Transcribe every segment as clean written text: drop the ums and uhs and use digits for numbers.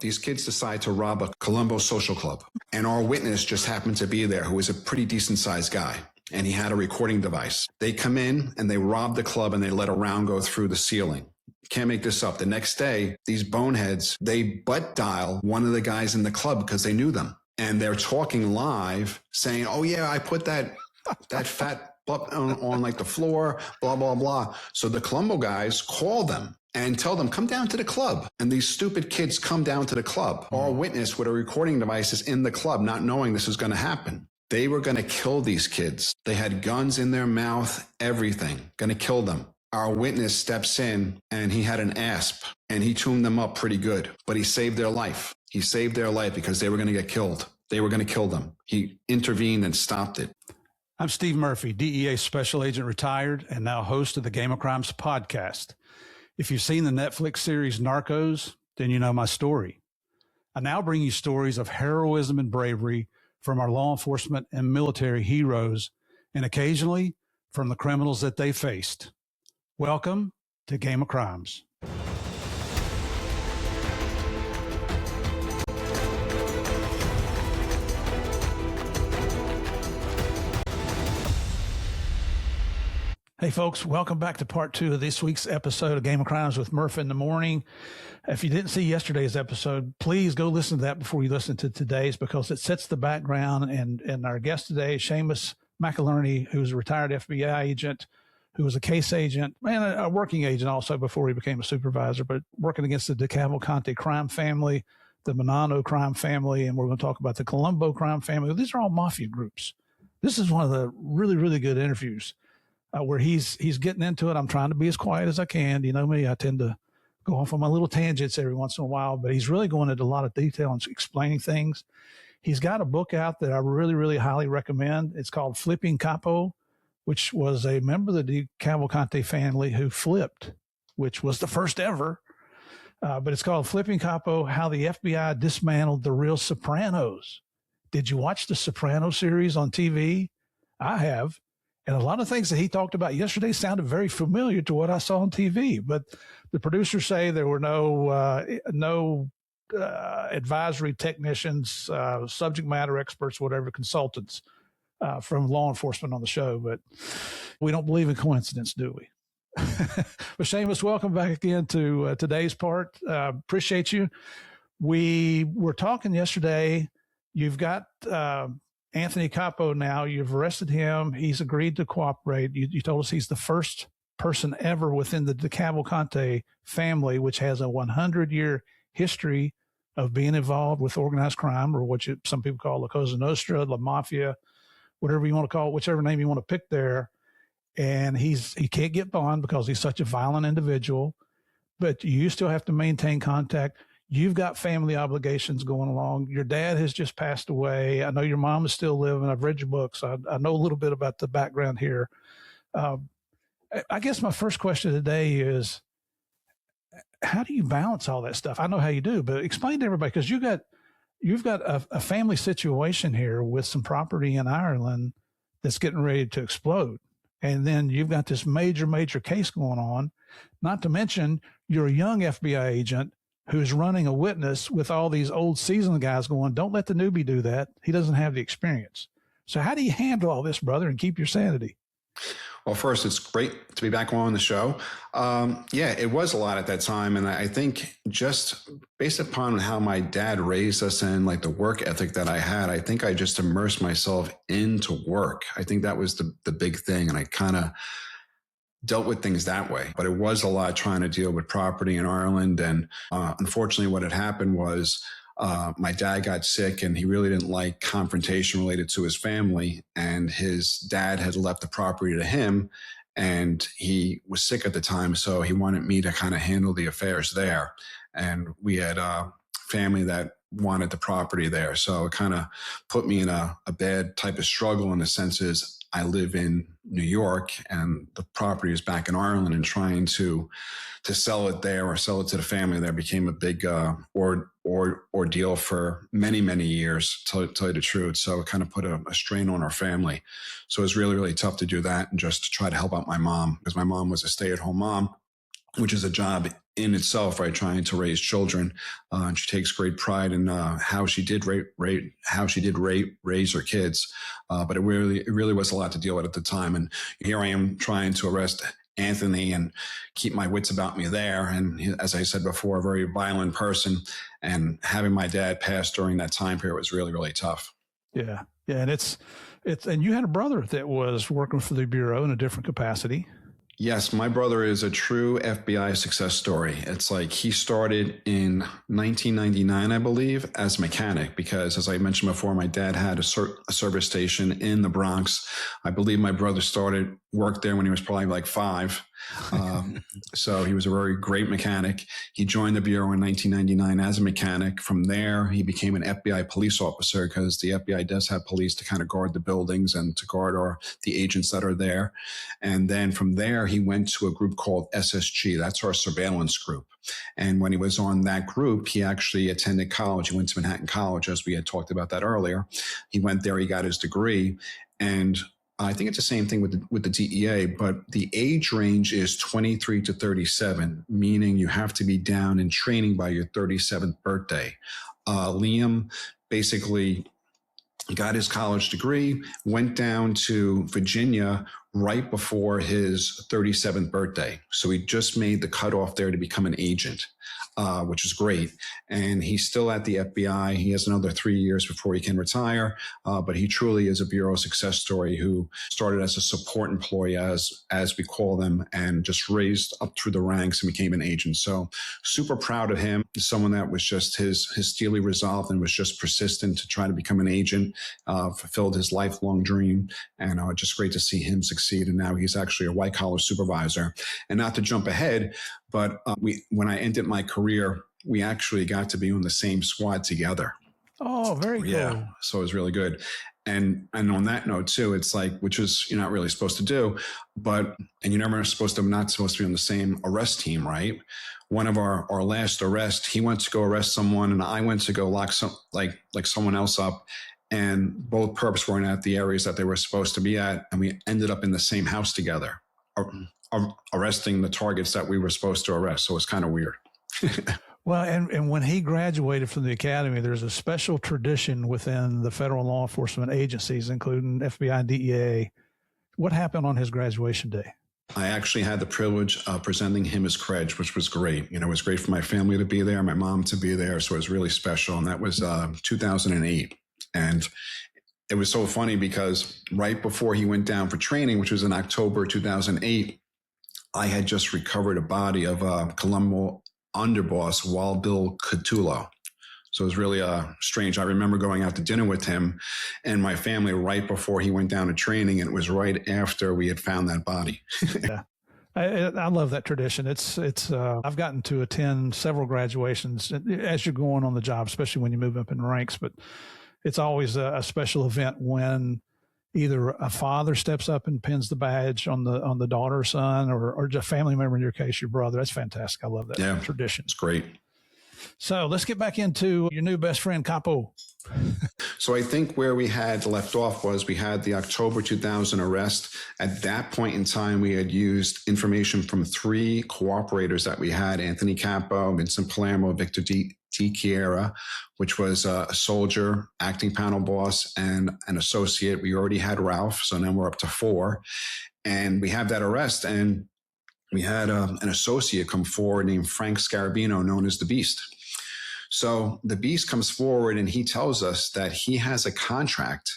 these kids decide to rob a Colombo social club. And our witness just happened to be there, who was a pretty decent sized guy. And he had a recording device. They come in and they rob the club and they let a round go through the ceiling. Can't make this up. The next day, these boneheads, they butt dial one of the guys in the club because they knew them. And they're talking live saying, oh yeah, I put that fat on like the floor, blah, blah, blah. So the Colombo guys call them and tell them, come down to the club. And these stupid kids come down to the club. Our witness with a recording device is in the club, not knowing this is going to happen. They were going to kill these kids. They had guns in their mouth, everything, going to kill them. Our witness steps in and he had an asp and he tuned them up pretty good, but he saved their life. He saved their life because they were going to get killed. They were going to kill them. He intervened and stopped it. I'm Steve Murphy, DEA Special Agent retired and now host of the Game of Crimes podcast. If you've seen the Netflix series Narcos, then you know my story. I now bring you stories of heroism and bravery from our law enforcement and military heroes, and occasionally from the criminals that they faced. Welcome to Game of Crimes. Hey folks, welcome back to part 2 of this week's episode of Game of Crimes with Murph in the Morning. If you didn't see yesterday's episode, please go listen to that before you listen to today's, because it sets the background. And our guest today, Seamus McElearney, who's a retired FBI agent, who was a case agent and a working agent also before he became a supervisor, but working against the DeCavalcante crime family, the Manano crime family, and we're going to talk about the Colombo crime family. These are all mafia groups. This is one of the really, really good interviews. Where he's getting into it. I'm trying to be as quiet as I can. You know me, I tend to go off on my little tangents every once in a while, but he's really going into a lot of detail and explaining things. He's got a book out that I really, really highly recommend. It's called Flipping Capo, which was a member of the DeCavalcante family who flipped, which was the first ever. But it's called Flipping Capo, How the FBI Dismantled the Real Sopranos. Did you watch the Sopranos series on TV? I have. And a lot of things that he talked about yesterday sounded very familiar to what I saw on TV. But the producers say there were no advisory technicians, subject matter experts, whatever, consultants from law enforcement on the show. But we don't believe in coincidence, do we? But Seamus, welcome back again to today's part. Appreciate you. We were talking yesterday. You've got Anthony Capo now. You've arrested him. He's agreed to cooperate. You told us he's the first person ever within the DeCavalcante family, which has a 100-year history of being involved with organized crime, or what some people call La Cosa Nostra, La Mafia, whatever you want to call it, whichever name you want to pick there. And he can't get bond because he's such a violent individual, but you still have to maintain contact. You've got family obligations going along. Your dad has just passed away. I know your mom is still living. I've read your books. I know a little bit about the background here. I guess my first question today is, how do you balance all that stuff? I know how you do, but explain to everybody, because you've got a family situation here with some property in Ireland that's getting ready to explode. And then you've got this major, major case going on, not to mention you're a young FBI agent who's running a witness with all these old seasoned guys going, don't let the newbie do that. He doesn't have the experience. So how do you handle all this, brother, and keep your sanity? Well, first, it's great to be back on the show. Yeah, it was a lot at that time. And I think just based upon how my dad raised us and like the work ethic that I had, I think I just immersed myself into work. I think that was the big thing. And I kind of dealt with things that way. But it was a lot trying to deal with property in Ireland. And unfortunately, what had happened was my dad got sick and he really didn't like confrontation related to his family. And his dad had left the property to him and he was sick at the time. So he wanted me to kind of handle the affairs there. And we had family that wanted the property there. So it kind of put me in a bad type of struggle in the sense is I live in New York and the property is back in Ireland, and trying to sell it there or sell it to the family there became a big ordeal for many, many years, to tell you the truth. So it kind of put a strain on our family. So it was really, really tough to do that and just to try to help out my mom, because my mom was a stay-at-home mom, which is a job in itself, right, trying to raise children. And she takes great pride in how she did raise her kids. But it really was a lot to deal with at the time. And here I am trying to arrest Anthony and keep my wits about me there. And as I said before, a very violent person. And having my dad pass during that time period was really, really tough. Yeah. Yeah. And and you had a brother that was working for the Bureau in a different capacity. Yes, my brother is a true FBI success story. It's like he started in 1999, I believe, as a mechanic because, as I mentioned before, my dad had a service station in the Bronx. I believe my brother worked there when he was probably like 5. So he was a very great mechanic. He joined the Bureau in 1999 as a mechanic. From there, he became an FBI police officer because the FBI does have police to kind of guard the buildings and to guard the agents that are there. And then from there, he went to a group called SSG. That's our surveillance group. And when he was on that group, he actually attended college. He went to Manhattan College, as we had talked about that earlier. He went there, he got his degree. And I think it's the same thing with the DEA, but the age range is 23 to 37, meaning you have to be down in training by your 37th birthday. Liam basically got his college degree, went down to Virginia right before his 37th birthday. So he just made the cutoff there to become an agent, which is great. And he's still at the FBI. He has another 3 years before he can retire. But he truly is a Bureau success story who started as a support employee, as we call them, and just raised up through the ranks and became an agent. So super proud of him. Someone that was just his steely resolve and was just persistent to try to become an agent, fulfilled his lifelong dream. And just great to see him succeed. And now he's actually a white collar supervisor. And not to jump ahead, but when I ended my career, we actually got to be on the same squad together. Oh, very cool. Yeah. So it was really good. And on that note too, it's like, which is you're not really supposed to do, and you're never not supposed to be on the same arrest team, right? One of our last arrests, he went to go arrest someone and I went to go lock someone else up. And both perps weren't at the areas that they were supposed to be at. And we ended up in the same house together, arresting the targets that we were supposed to arrest. So it's kind of weird. Well, and when he graduated from the academy, there's a special tradition within the federal law enforcement agencies, including FBI and DEA. What happened on his graduation day? I actually had the privilege of presenting him his credge, which was great. It was great for my family to be there, my mom to be there. So it was really special. And that was 2008. And it was so funny because right before he went down for training, which was in October 2008, I had just recovered a body of Colombo underboss Wild Bill Catullo. So it was really strange. I remember going out to dinner with him and my family right before he went down to training, and it was right after we had found that body. Yeah. I love that tradition. I've gotten to attend several graduations as you're going on the job, especially when you move up in ranks, but it's always a special event when either a father steps up and pins the badge on the daughter or son, or just a family member, in your case, your brother. That's fantastic. I love that tradition. It's great. So let's get back into your new best friend, Capo. So I think where we had left off was we had the October 2000 arrest. At that point in time, we had used information from 3 cooperators that we had: Anthony Capo, Vincent Palermo, Victor D. Chiara, which was a soldier, acting panel boss, and an associate. We already had Ralph, so now we're up to 4. And we have that arrest, and we had an associate come forward named Frank Scarabino, known as the Beast. So the Beast comes forward and he tells us that he has a contract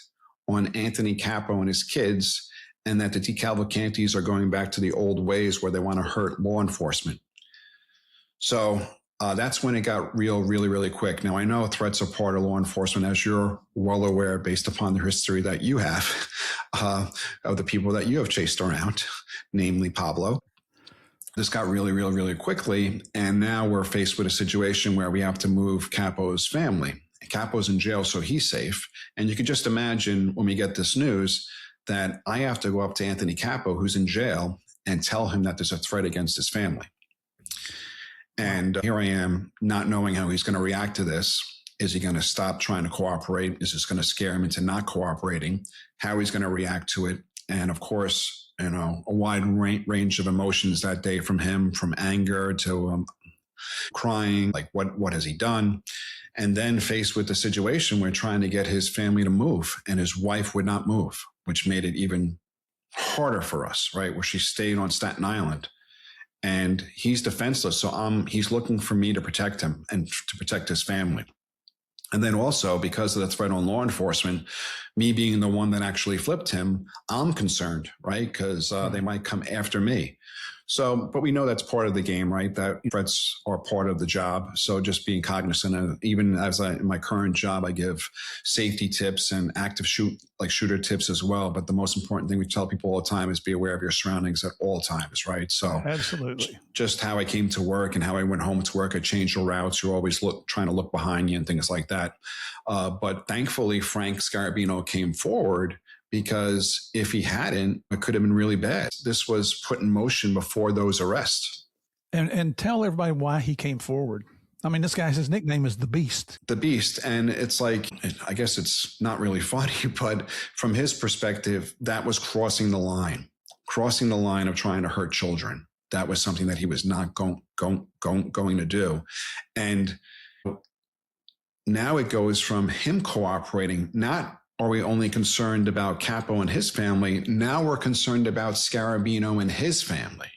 on Anthony Capo and his kids, and that the DeCavalcantes are going back to the old ways where they want to hurt law enforcement. So that's when it got real, really, really quick. Now, I know threats are part of law enforcement, as you're well aware, based upon the history that you have of the people that you have chased around, namely Pablo. This got really, really, really quickly. And now we're faced with a situation where we have to move Capo's family. Capo's in jail, so he's safe. And you can just imagine when we get this news that I have to go up to Anthony Capo, who's in jail, and tell him that there's a threat against his family. And here I am, not knowing how he's going to react to this. Is he going to stop trying to cooperate? Is this going to scare him into not cooperating? How he's going to react to it? And of course, a wide range of emotions that day from him, from anger to crying, like, what has he done? And then faced with the situation, we're trying to get his family to move, and his wife would not move, which made it even harder for us, right? Where she stayed on Staten Island. And he's defenseless. So he's looking for me to protect him and to protect his family. And then also, because of the threat on law enforcement, me being the one that actually flipped him, I'm concerned, right? Because they might come after me. So, but we know that's part of the game, right? That threats are part of the job. So just being cognizant of, even as in my current job, I give safety tips and active shooter tips as well. But the most important thing we tell people all the time is be aware of your surroundings at all times, right? So absolutely, just how I came to work and how I went home to work, I changed your routes. You're always trying to look behind you and things like that. But thankfully, Frank Scarabino came forward, because if he hadn't, it could have been really bad. This was put in motion before those arrests. And tell everybody why he came forward. I mean, his nickname is the Beast. The Beast. And it's like, I guess it's not really funny, but from his perspective, that was crossing the line of trying to hurt children. That was something that he was not going to do. And now it goes from him cooperating, not are we only concerned about Capo and his family? Now we're concerned about Scarabino and his family.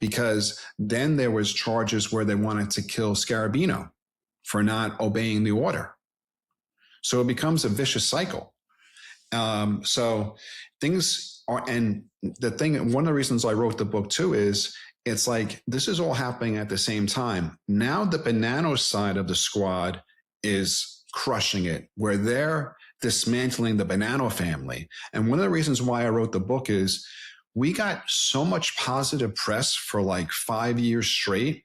Because then there was charges where they wanted to kill Scarabino for not obeying the order. So it becomes a vicious cycle. So things are, and one of the reasons I wrote the book too is, it's like, this is all happening at the same time. Now the Bonanno side of the squad is crushing it, where they're dismantling the Bonanno family. And one of the reasons why I wrote the book is we got so much positive press for like 5 years straight.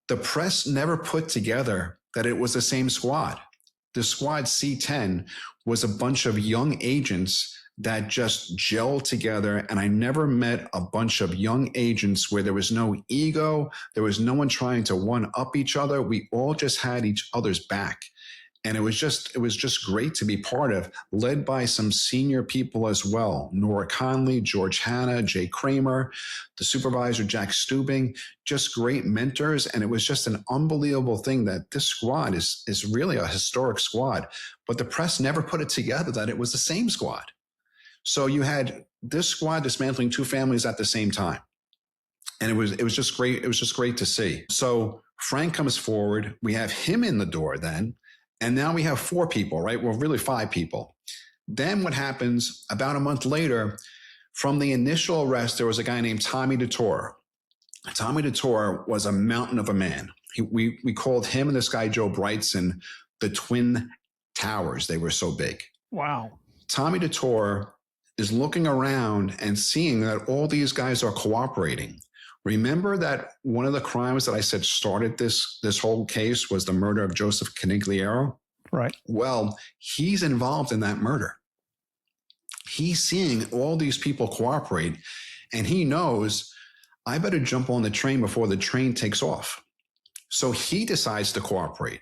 The press never put together that it was the same squad. The squad C10 was a bunch of young agents that just gelled together. And I never met a bunch of young agents where there was no ego. There was no one trying to one up each other. We all just had each other's back. And it was just great to be part of, led by some senior people as well. Nora Conley, George Hanna, Jay Kramer, the supervisor, Jack Stubing, just great mentors. And it was just an unbelievable thing that this squad is really a historic squad, but the press never put it together that it was the same squad. So you had this squad dismantling two families at the same time. And it was just great. It was just great to see. So Frank comes forward. We have him in the door then. And now we have 4 people, right? Well, really 5 people. Then what happens about a month later, from the initial arrest, there was a guy named Tommy DeTore. Tommy DeTore was a mountain of a man. We called him and this guy, Joe Brightson, the Twin Towers. They were so big. Wow. Tommy DeTore is looking around and seeing that all these guys are cooperating. Remember that one of the crimes that I said started this whole case was the murder of Joseph Canigliaro? Right. Well, he's involved in that murder. He's seeing all these people cooperate, and he knows, I better jump on the train before the train takes off. So he decides to cooperate.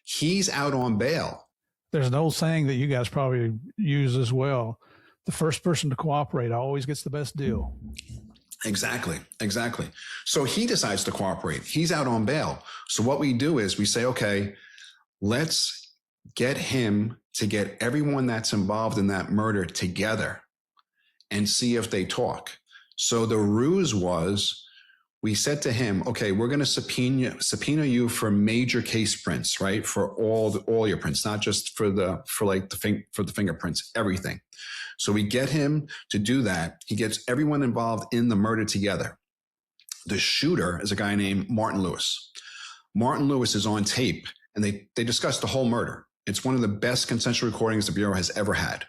He's out on bail. There's an old saying that you guys probably use as well. The first person to cooperate always gets the best deal. Exactly. So he decides to cooperate. He's out on bail. So what we do is we say, okay, let's get him to get everyone that's involved in that murder together and see if they talk. So the ruse was, we said to him, okay, we're going to subpoena you for major case prints, right? For all your prints, not just for the fingerprints, everything. So we get him to do that. He gets everyone involved in the murder together. The shooter is a guy named Martin Lewis. Martin Lewis is on tape, and they discuss the whole murder. It's one of the best consensual recordings the Bureau has ever had.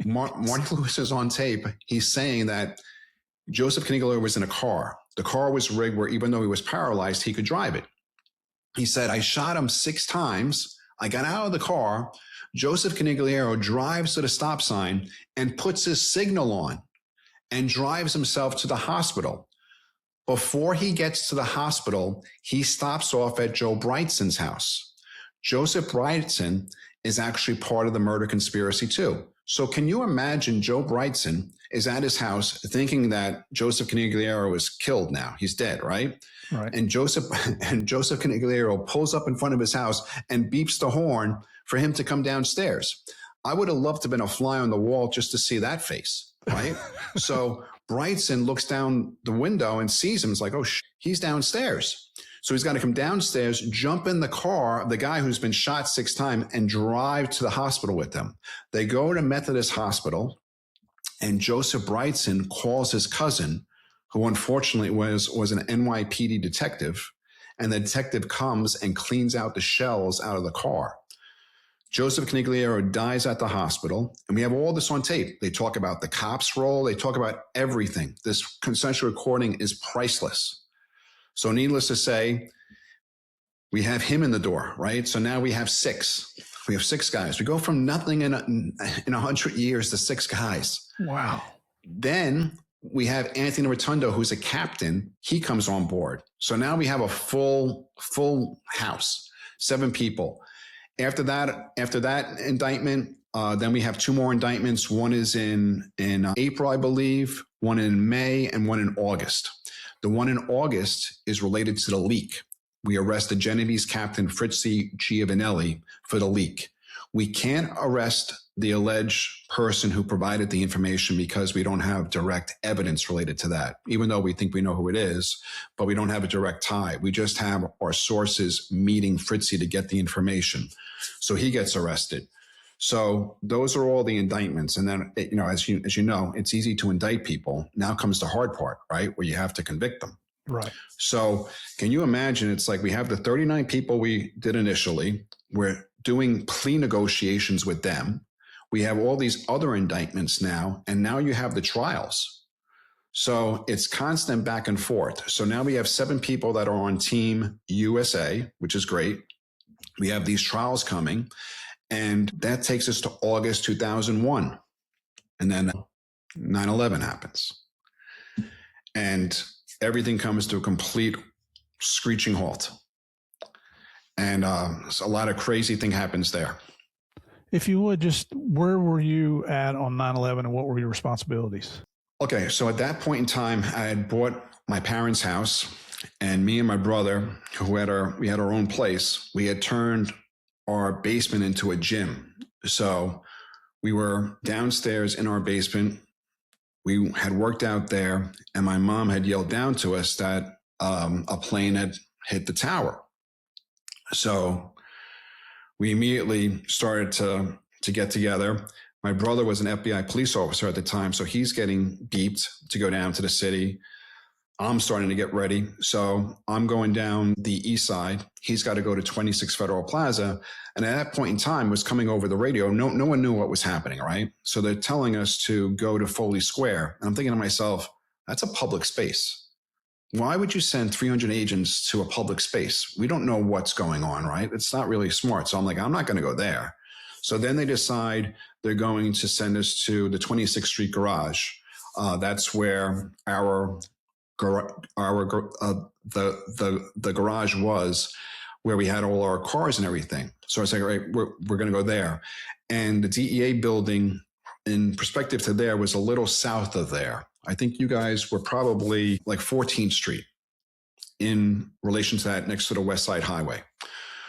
Martin Lewis is on tape. He's saying that Joseph Canigliaro was in a car. The car was rigged where even though he was paralyzed, he could drive it. He said, I shot him 6 times. I got out of the car. Joseph Canigliaro drives to the stop sign and puts his signal on and drives himself to the hospital. Before he gets to the hospital, he stops off at Joe Brightson's house. Joseph Brightson is actually part of the murder conspiracy too. So can you imagine Joe Brightson is at his house thinking that Joseph Canigliaro is killed now. He's dead, right? Right. And Joseph Canigliaro pulls up in front of his house and beeps the horn for him to come downstairs. I would have loved to have been a fly on the wall just to see that face, right? So Brightson looks down the window and sees him. It's like, oh, he's downstairs. So he's got to come downstairs, jump in the car of the guy who's been shot 6 times and drive to the hospital with them. They go to Methodist Hospital, and Joseph Brightson calls his cousin, who unfortunately was an NYPD detective, and the detective comes and cleans out the shells out of the car. Joseph Canigliaro dies at the hospital, and we have all this on tape. They talk about the cops' role. They talk about everything. This consensual recording is priceless. So needless to say, we have him in the door, right? So now we have 6. We have 6 guys. We go from nothing in 100 years to 6 guys. Wow. Then we have Anthony Rotundo, who's a captain. He comes on board. So now we have a full house, 7 people. After that indictment, then we have 2 more indictments. One is in April, I believe, one in May, and one in August. The one in August is related to the leak. We arrested Genovese Captain Fritzi Giovanelli for the leak. We can't arrest the alleged person who provided the information because we don't have direct evidence related to that, even though we think we know who it is, but we don't have a direct tie. We just have our sources meeting Fritzi to get the information. So he gets arrested. So those are all the indictments. And then, as you know, it's easy to indict people. Now comes the hard part, right? Where you have to convict them. Right. So can you imagine? It's like we have the 39 people we did initially. We're doing plea negotiations with them. We have all these other indictments now, and now you have the trials. So it's constant back and forth. So now we have 7 people that are on Team USA, which is great. We have these trials coming, and that takes us to August 2001. And then 9/11 happens. And everything comes to a complete screeching halt. And so a lot of crazy thing happens there. If you would, just where were you at on 9/11 and what were your responsibilities? Okay, so at that point in time, I had bought my parents' house, and me and my brother, we had our own place. We had turned our basement into a gym. So we were downstairs in our basement. We had worked out there, and my mom had yelled down to us that a plane had hit the tower. So we immediately started to get together. My brother was an FBI police officer at the time, so he's getting beeped to go down to the city. I'm starting to get ready. So I'm going down the east side. He's got to go to 26 Federal Plaza. And at that point in time, was coming over the radio. No one knew what was happening, right? So they're telling us to go to Foley Square. And I'm thinking to myself, that's a public space. Why would you send 300 agents to a public space? We don't know what's going on, right? It's not really smart. So I'm like, I'm not going to go there. So then they decide they're going to send us to the 26th Street garage. That's where the garage was, where we had all our cars and everything. So I was like, all right, we're going to go there. And the DEA building, in perspective to there, was a little south of there. I think you guys were probably like 14th Street in relation to that, next to the West Side Highway.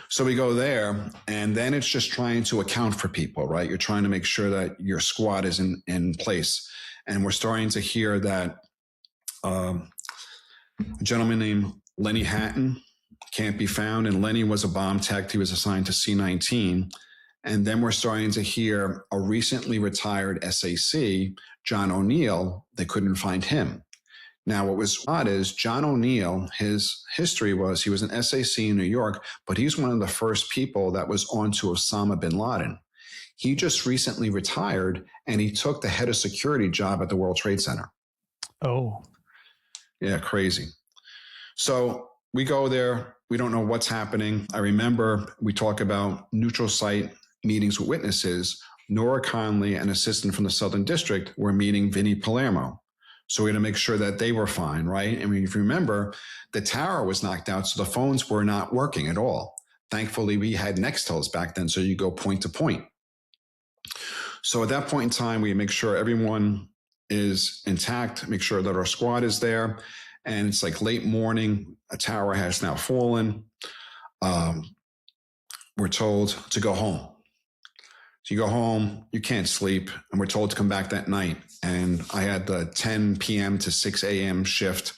So we go there, and then it's just trying to account for people, right? You're trying to make sure that your squad is in place. And we're starting to hear that a gentleman named Lenny Hatton can't be found. And Lenny was a bomb tech. He was assigned to C-19. And then we're starting to hear a recently retired SAC, John O'Neill. They couldn't find him. Now, what was odd is John O'Neill, his history was he was an SAC in New York, but he's one of the first people that was on to Osama bin Laden. He just recently retired, and he took the head of security job at the World Trade Center. Oh. Yeah, crazy. So we go there. We don't know what's happening. I remember we talk about neutral site meetings with witnesses. Nora Conley, an assistant from the Southern District, were meeting Vinnie Palermo. So we're going to make sure that they were fine, right? I mean, if you remember, the tower was knocked out, so the phones were not working at all. Thankfully, we had Nextels back then, so you go point to point. So at that point in time, we make sure everyone is intact, make sure that our squad is there. And it's like late morning, a tower has now fallen. We're told to go home. So you go home, you can't sleep, and we're told to come back that night. And I had the 10 p.m. to 6 a.m. shift,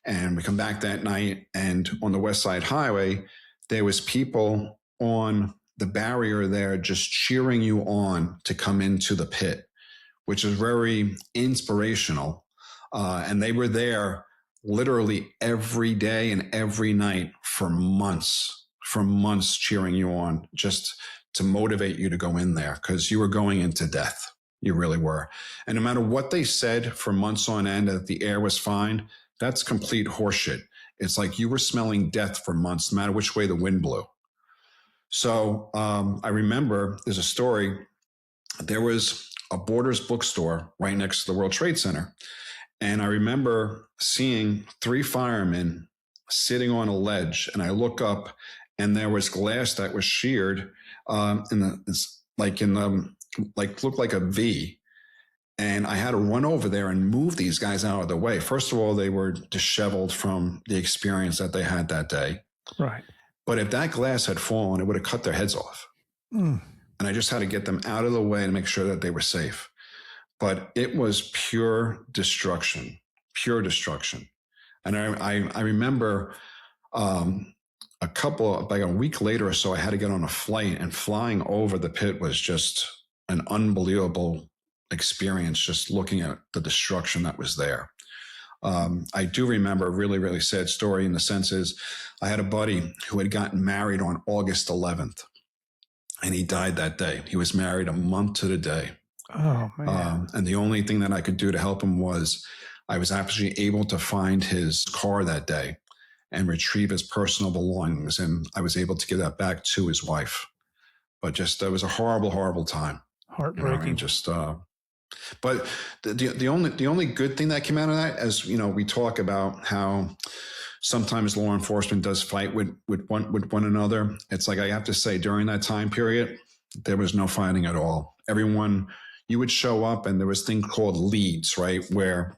and we come back that night, and on the West Side Highway, there was people on the barrier there just cheering you on to come into the pit, which is very inspirational. And they were there literally every day and every night for months cheering you on, just to motivate you to go in there, because you were going into death. You really were. And no matter what they said for months on end that the air was fine, that's complete horseshit. It's like you were smelling death for months, no matter which way the wind blew. So I remember there's a story. There was a Borders bookstore right next to the World Trade Center. And I remember seeing 3 firemen sitting on a ledge, and I look up and there was glass that was sheared looked like a V. And I had to run over there and move these guys out of the way. First of all, they were disheveled from the experience that they had that day. Right. But if that glass had fallen, it would have cut their heads off. And I just had to get them out of the way and make sure that they were safe. But it was pure destruction. And I remember like a week later or so, I had to get on a flight, and flying over the pit was just an unbelievable experience, just looking at the destruction that was there. I do remember a really, really sad story, in the sense is I had a buddy who had gotten married on August 11th, and he died that day. He was married a month to the day. Oh, man. And the only thing that I could do to help him was I was actually able to find his car that day and retrieve his personal belongings. And I was able to give that back to his wife. But just, it was a horrible, horrible time. Heartbreaking. But the only good thing that came out of that, as you know, we talk about how sometimes law enforcement does fight with one another. It's like, I have to say, during that time period, there was no fighting at all. Everyone, you would show up, and there was things called leads, right? Where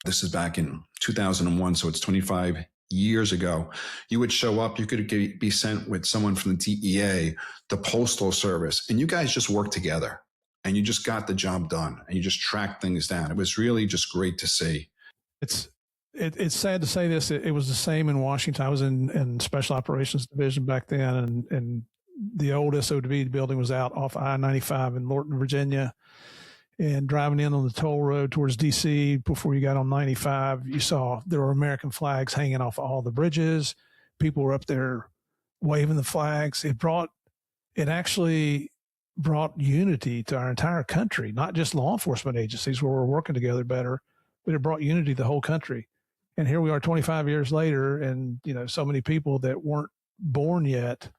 this is back in 2001, so it's 25 years ago. You would show up, you could be sent with someone from the DEA, the Postal Service, and you guys just worked together, and you just got the job done, and you just tracked things down. It was really just great to see. It's sad to say this. It was the same in Washington. I was in Special Operations Division back then, and the old SOW building was out off I-95 in Lorton, Virginia. And driving in on the toll road towards D.C. before you got on 95, you saw there were American flags hanging off all the bridges. People were up there waving the flags. It actually brought unity to our entire country, not just law enforcement agencies where we're working together better, but it brought unity to the whole country. And here we are 25 years later, and so many people that weren't born yet,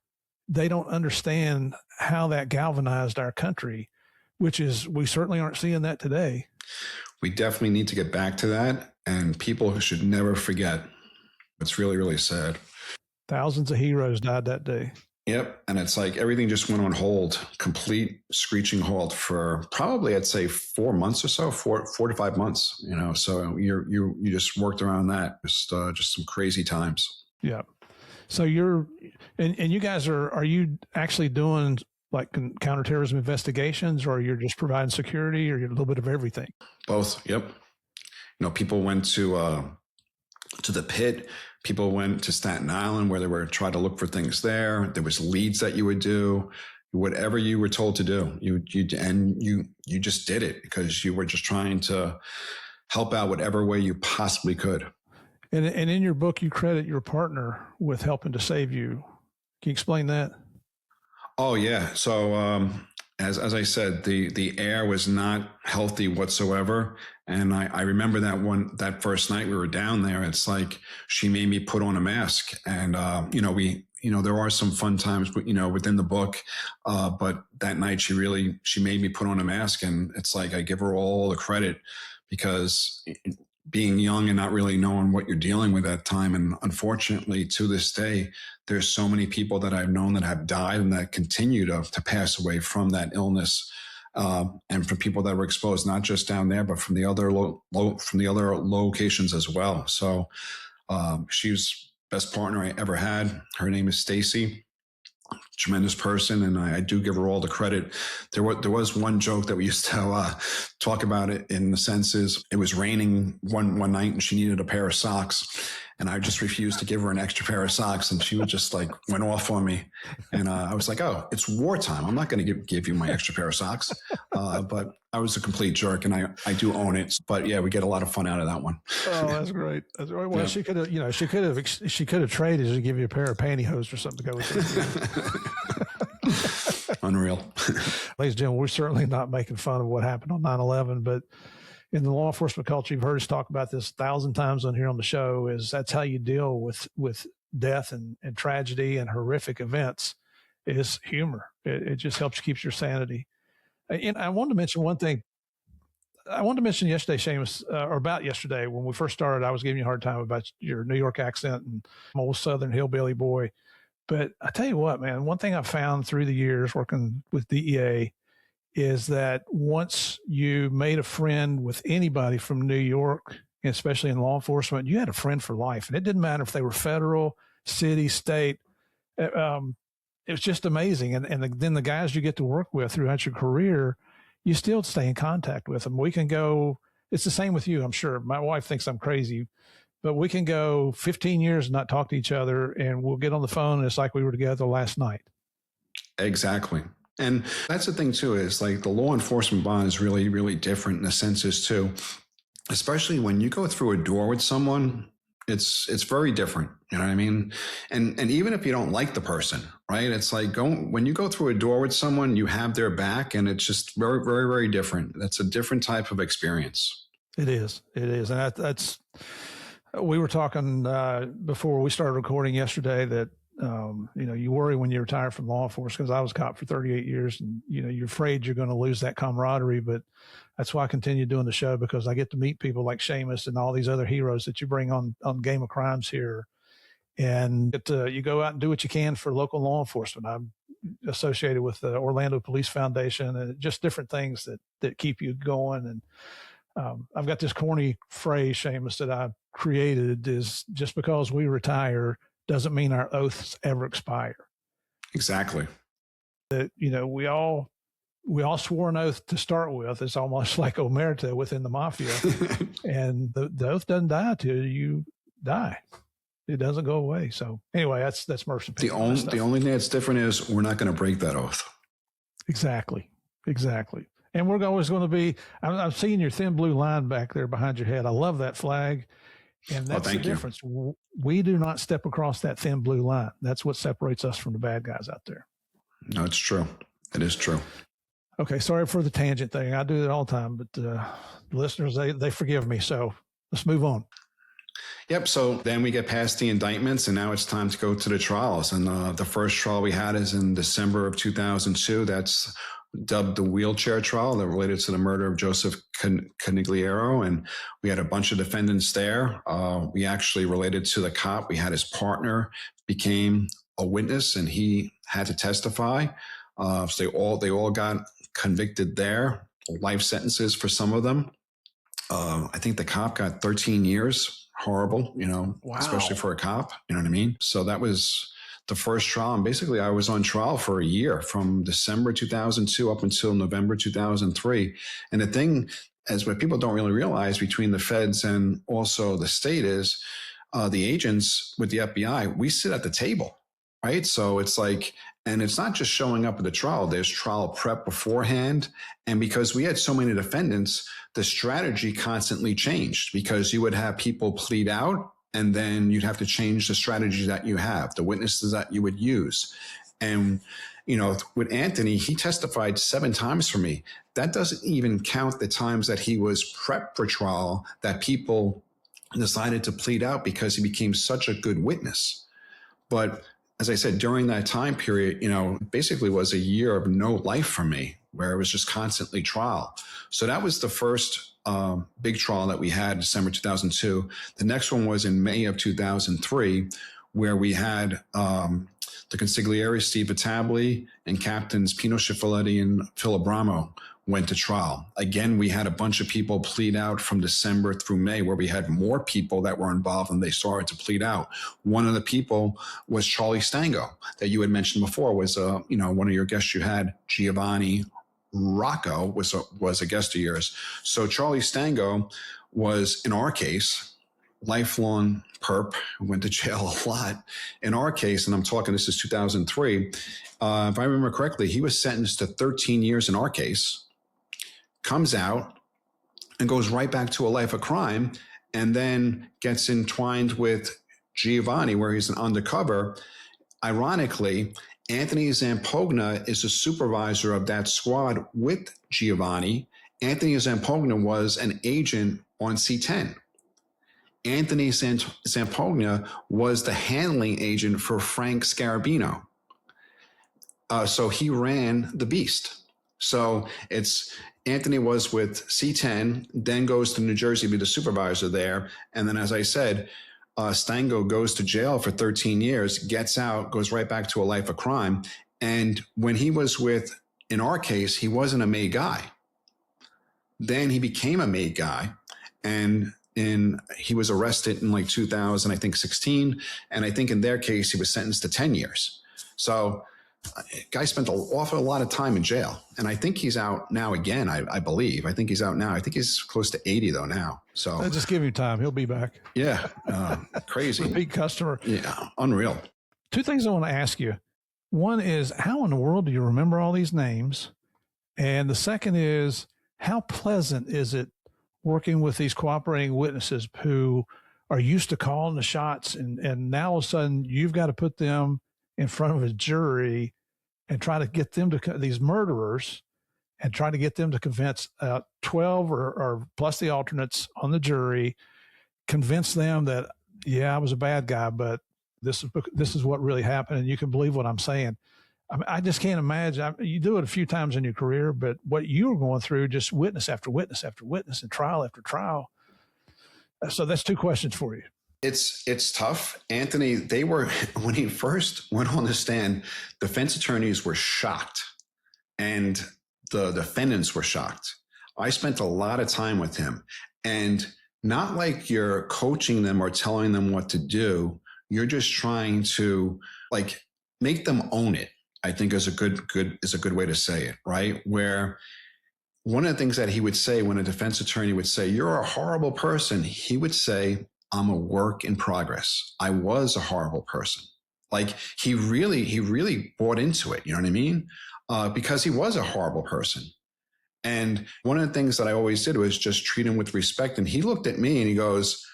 they don't understand how that galvanized our country, which is, we certainly aren't seeing that today. We definitely need to get back to that, and people should never forget. It's really, really sad. Thousands of heroes died that day. Yep. And it's like everything just went on hold, complete screeching halt for probably, I'd say 4 months or so, four to 5 months, so you just worked around that. Just some crazy times. Yeah. So and you guys are you actually doing like counterterrorism investigations, or you're just providing security, or you're a little bit of everything? Both. Yep. People went to the pit. People went to Staten Island, where they were trying to look for things there. There was leads that you would do, whatever you were told to do. You just did it because you were just trying to help out whatever way you possibly could. And in your book, you credit your partner with helping to save you. Can you explain that? Oh yeah. So as I said, the air was not healthy whatsoever. And I remember that first night we were down there, it's like she made me put on a mask. And there are some fun times, within the book. But that night she made me put on a mask, and it's like I give her all the credit, because being young and not really knowing what you're dealing with at that time. And unfortunately, to this day, there's so many people that I've known that have died and that continue to pass away from that illness. and from people that were exposed, not just down there, but from the other locations as well. So she's best partner I ever had. Her name is Stacy. Tremendous person, and I do give her all the credit. There was one joke that we used to talk about it in the senses. It was raining one night, and she needed a pair of socks, and I just refused to give her an extra pair of socks, and she would just like went off on me. And I was like, "Oh, it's wartime. I'm not going to give you my extra pair of socks." But I was a complete jerk, and I do own it. But yeah, we get a lot of fun out of that one. Oh, that's great. That's right. Well, yeah. She could have traded to give you a pair of pantyhose or something to go with it. Unreal. Ladies and gentlemen, we're certainly not making fun of what happened on 9/11, but in the law enforcement culture, you've heard us talk about this 1,000 times on here on the show, is that's how you deal with death and tragedy and horrific events, is humor. It just helps keep your sanity. And I wanted to mention one thing. I wanted to mention yesterday, Seamus, or about yesterday when we first started, I was giving you a hard time about your New York accent and I'm old Southern hillbilly boy. But I tell you what, man, one thing I've found through the years working with DEA is that once you made a friend with anybody from New York, especially in law enforcement, you had a friend for life. And it didn't matter if they were federal, city, state. It was just amazing. And then the guys you get to work with throughout your career, you still stay in contact with them. We can go, it's the same with you, I'm sure. My wife thinks I'm crazy, but we can go 15 years and not talk to each other, and we'll get on the phone and it's like we were together last night. Exactly. And that's the thing too, is like the law enforcement bond is really, really different in the senses too, especially when you go through a door with someone, it's very different. You know what I mean? And even if you don't like the person, right? It's like when you go through a door with someone, you have their back, and it's just very, very, very different. That's a different type of experience. It is. And that's, we were talking before we started recording yesterday that, you worry when you retire from law enforcement, because I was a cop for 38 years and, you're afraid you're going to lose that camaraderie. But that's why I continue doing the show, because I get to meet people like Seamus and all these other heroes that you bring on Game of Crimes here. And you go out and do what you can for local law enforcement. I'm associated with the Orlando Police Foundation and just different things that keep you going. And I've got this corny phrase, Seamus, that I created, is just because we retire doesn't mean our oaths ever expire. Exactly. That, we all swore an oath to start with. It's almost like omerta within the mafia. And the oath doesn't die till you die. It doesn't go away. So anyway, that's Murph's opinion. The only thing that's different is we're not going to break that oath. Exactly. And we're always going to be, I'm seeing your thin blue line back there behind your head. I love that flag. And that's the difference. We do not step across that thin blue line. That's what separates us from the bad guys out there. No, it's true. It is true. Okay. Sorry for the tangent thing. I do it all the time, but the listeners, they forgive me. So let's move on. Yep. So then we get past the indictments, and now it's time to go to the trials. And the first trial we had is in December of 2002. That's dubbed the wheelchair trial, that related to the murder of Joseph Canigliaro. And we had a bunch of defendants there. We actually related to the cop. We had his partner became a witness, and he had to testify. So they all got convicted there, life sentences for some of them. I think the cop got 13 years. Horrible, wow. Especially for a cop, you know what I mean? So that was the first trial. And basically I was on trial for a year, from December 2002 up until November 2003. And the thing, as what people don't really realize between the feds and also the state, is the agents with the FBI, we sit at the table, right? So it's like, and it's not just showing up at the trial, there's trial prep beforehand. And because we had so many defendants, the strategy constantly changed, because you would have people plead out, and then you'd have to change the strategy that you have, the witnesses that you would use. And, with Anthony, he testified 7 times for me. That doesn't even count the times that he was prepped for trial, that people decided to plead out because he became such a good witness. But as I said, during that time period, basically was a year of no life for me, where it was just constantly trial. So that was the first big trial that we had, December 2002. The next one was in May of 2003, where we had the consigliere, Steve Vitale, and captains Pino Schiaffeletti and Phil Abramo. went to trial. Again, we had a bunch of people plead out from December through May, where we had more people that were involved and they started to plead out. One of the people was Charlie Stango that you had mentioned before, was one of your guests you had, Giovanni Rocco, was a guest of yours. So Charlie Stango was, in our case, lifelong perp, went to jail a lot. In our case, and I'm talking, this is 2003, if I remember correctly, he was sentenced to 13 years in our case, comes out and goes right back to a life of crime, and then gets entwined with Giovanni, where he's an undercover. Ironically, Anthony Zampogna is a supervisor of that squad with Giovanni. Anthony Zampogna was an agent on C10. Anthony Zampogna was the handling agent for Frank Scarabino. So he ran the Beast. So it's Anthony was with C10, then goes to New Jersey to be the supervisor there. And then, as I said, Stango goes to jail for 13 years, gets out, goes right back to a life of crime. And when he was with, in our case, he wasn't a made guy. Then he became a made guy, and he was arrested in like 2000, I think 16. And I think in their case, he was sentenced to 10 years. So guy spent an awful lot of time in jail, and I think he's out now again. I believe. I think he's out now. I think he's close to 80 though now. So just give him time; he'll be back. Yeah, crazy. Repeat customer. Yeah, unreal. Two things I want to ask you. One is, how in the world do you remember all these names? And the second is, how pleasant is it working with these cooperating witnesses who are used to calling the shots, and now all of a sudden you've got to put them in front of a jury and try to get them to, these murderers, and try to get them to convince 12 or plus the alternates on the jury, convince them that, yeah, I was a bad guy, but this is what really happened, and you can believe what I'm saying. I just can't imagine. You do it a few times in your career, but what you were going through, just witness after witness after witness and trial after trial. So that's two questions for you. It's tough. Anthony, when he first went on the stand, defense attorneys were shocked and the defendants were shocked. I spent a lot of time with him, and not like you're coaching them or telling them what to do. You're just trying to like make them own it, I think is a good way to say it, right? Where one of the things that he would say when a defense attorney would say, "You're a horrible person," he would say, "I'm a work in progress. I was a horrible person." Like he really bought into it. You know what I mean? Because he was a horrible person. And one of the things that I always did was just treat him with respect. And he looked at me and he goes,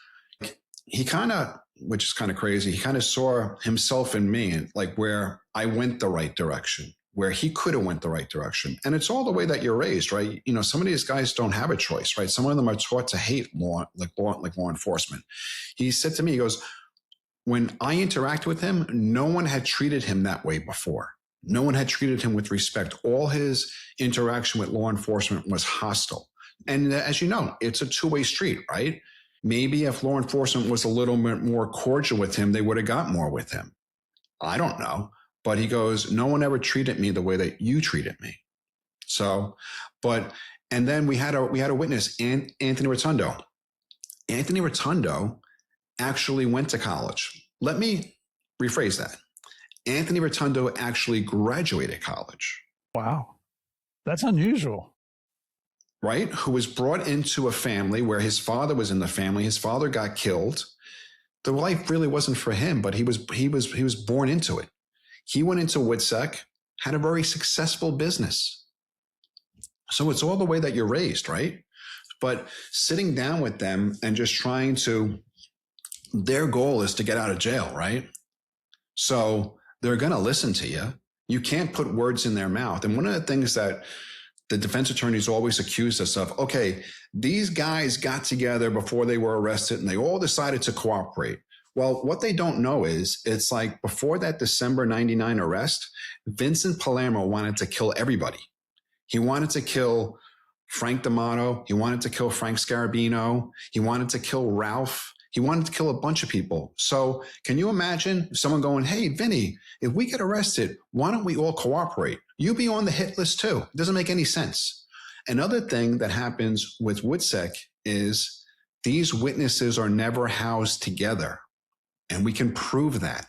which is kind of crazy, he kind of saw himself in me, and like where I went the right direction, where he could have went the right direction. And it's all the way that you're raised, right? You know, some of these guys don't have a choice, right? Some of them are taught to hate law enforcement. He said to me, he goes, when I interacted with him, no one had treated him that way before. No one had treated him with respect. All his interaction with law enforcement was hostile. And as you know, it's a two-way street, right? Maybe if law enforcement was a little bit more cordial with him, they would have got more with him. I don't know. But he goes, no one ever treated me the way that you treated me. So, and then we had a witness, Anthony Rotundo. Anthony Rotundo actually went to college. Let me rephrase that. Anthony Rotundo actually graduated college. Wow. That's unusual. Right? Who was brought into a family where his father was in the family. His father got killed. The life really wasn't for him, but he was born into it. He went into WITSEC, had a very successful business. So it's all the way that you're raised, right? But sitting down with them and just trying to, their goal is to get out of jail, right? So they're going to listen to you. You can't put words in their mouth. And one of the things that the defense attorneys always accused us of, okay, these guys got together before they were arrested and they all decided to cooperate. Well, what they don't know is it's like before that December 99 arrest, Vincent Palermo wanted to kill everybody. He wanted to kill Frank D'Amato. He wanted to kill Frank Scarabino. He wanted to kill Ralph. He wanted to kill a bunch of people. So can you imagine someone going, hey, Vinny, if we get arrested, why don't we all cooperate? You be on the hit list too. It doesn't make any sense. Another thing that happens with WoodSec is these witnesses are never housed together. And we can prove that.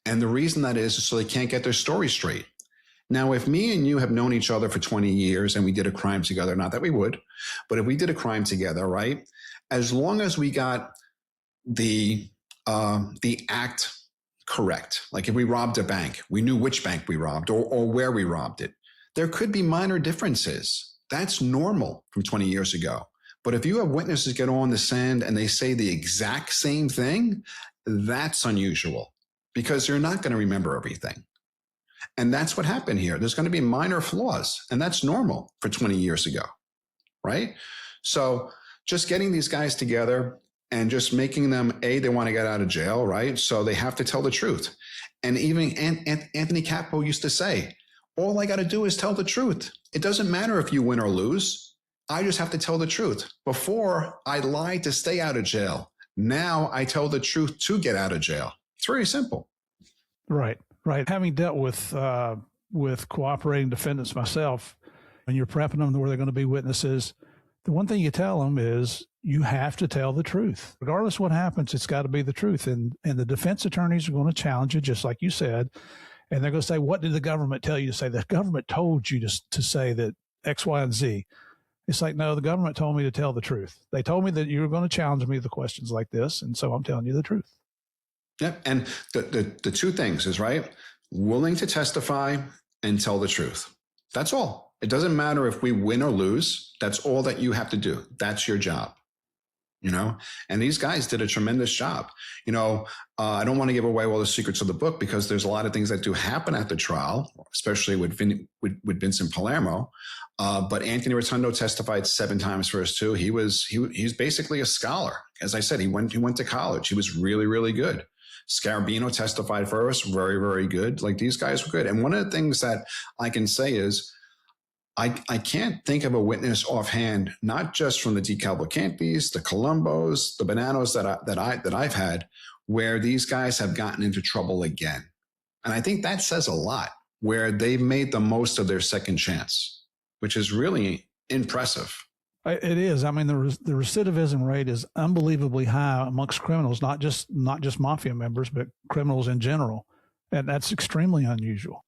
And the reason that is so they can't get their story straight. Now, if me and you have known each other for 20 years and we did a crime together, not that we would, but if we did a crime together, right? As long as we got the act correct, like if we robbed a bank, we knew which bank we robbed or where we robbed it. There could be minor differences. That's normal from 20 years ago. But if you have witnesses get on the stand and they say the exact same thing, that's unusual because you're not going to remember everything. And that's what happened here. There's going to be minor flaws, and that's normal for 20 years ago, right? So just getting these guys together and just making them, they want to get out of jail, right? So they have to tell the truth. And even Anthony Capo used to say, all I got to do is tell the truth. It doesn't matter if you win or lose. I just have to tell the truth. Before, I lied to stay out of jail. Now I tell the truth to get out of jail. It's very simple. Right. Having dealt with cooperating defendants myself, when you're prepping them to where they're going to be witnesses, the one thing you tell them is you have to tell the truth. Regardless of what happens, it's got to be the truth. And the defense attorneys are going to challenge you, just like you said. And they're going to say, what did the government tell you to say? The government told you to say that X, Y, and Z. It's like, no, the government told me to tell the truth. They told me that you were going to challenge me with questions like this. And so I'm telling you the truth. Yep. And the two things is, right, willing to testify and tell the truth. That's all. It doesn't matter if we win or lose. That's all that you have to do. That's your job, and these guys did a tremendous job. I don't want to give away all the secrets of the book because there's a lot of things that do happen at the trial, especially with Vincent Palermo. But Anthony Rotundo testified 7 times for us too. He's basically a scholar. As I said, he went to college. He was really, really good. Scarabino testified for us, very, very good. Like, these guys were good. And one of the things that I can say is I can't think of a witness offhand, not just from the DeCavalcantes, the Colombos, the Bananos that I've had, where these guys have gotten into trouble again. And I think that says a lot, where they've made the most of their second chance, which is really impressive. It is. I mean, the recidivism rate is unbelievably high amongst criminals, not just mafia members, but criminals in general. And that's extremely unusual.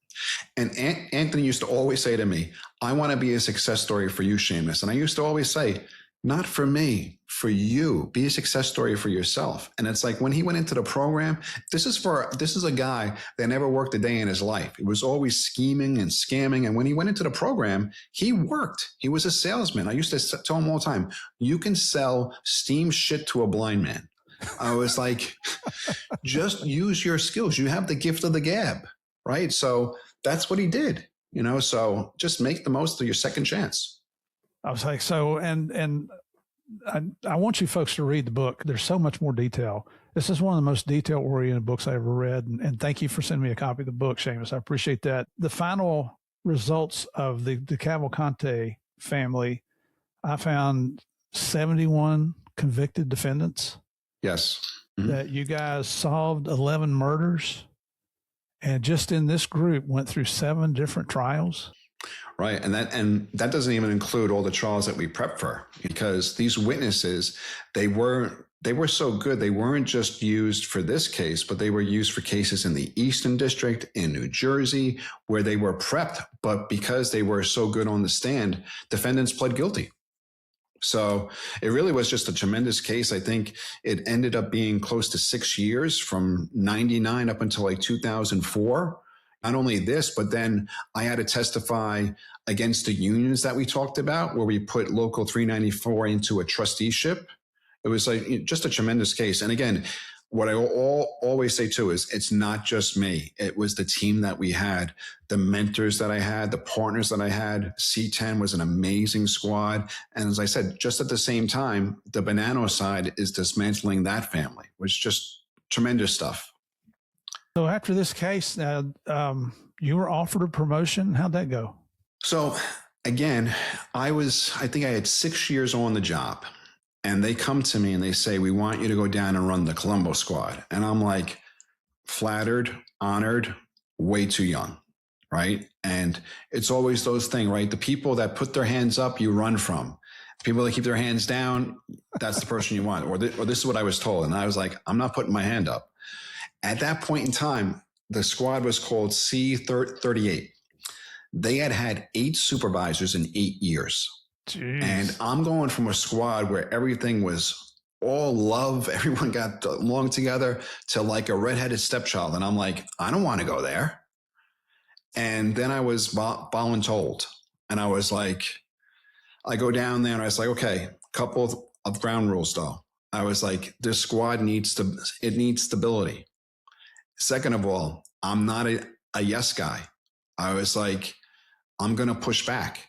And Anthony used to always say to me, I want to be a success story for you, Seamus. And I used to always say, not for me, for you. Be a success story for yourself. And it's like, when he went into the program, this is a guy that never worked a day in his life. He was always scheming and scamming. And when he went into the program, he worked. He was a salesman. I used to tell him all the time, you can sell steam shit to a blind man. I was like, just use your skills. You have the gift of the gab, right? So that's what he did, so just make the most of your second chance. I was like, and I want you folks to read the book. There's so much more detail. This is one of the most detail-oriented books I ever read. And thank you for sending me a copy of the book, Seamus. I appreciate that. The final results of the DeCavalcante family, I found 71 convicted defendants. Yes. Mm-hmm. That you guys solved 11 murders. And just in this group went through 7 different trials. Right. And that doesn't even include all the trials that we prepped for, because these witnesses, they were so good. They weren't just used for this case, but they were used for cases in the Eastern District, in New Jersey, where they were prepped. But because they were so good on the stand, defendants pled guilty. So it really was just a tremendous case. I think it ended up being close to 6 years, from 99 up until like 2004. Not only this, but then I had to testify against the unions that we talked about, where we put Local 394 into a trusteeship. It was like just a tremendous case. And again, what I always say too is, it's not just me. It was the team that we had, the mentors that I had, the partners that I had. C10 was an amazing squad. And as I said, just at the same time, the Banano side is dismantling that family, which is just tremendous stuff. So after this case, you were offered a promotion. How'd that go? So again, I think I had 6 years on the job, and they come to me and they say, we want you to go down and run the Colombo squad. And I'm like, flattered, honored, way too young. right? And it's always those things, right? The people that put their hands up, you run from. People that keep their hands down, that's the person you want. Or this is what I was told. And I was like, I'm not putting my hand up. At that point in time, the squad was called C38. They had 8 supervisors in 8 years. Jeez. And I'm going from a squad where everything was all love, everyone got along together, to like a redheaded stepchild. And I'm like, I don't want to go there. And then I was voluntold. And I was like, I go down there and I was like, okay, couple of ground rules though. I was like, this squad needs stability. Second of all, I'm not a yes guy. I was like, I'm going to push back.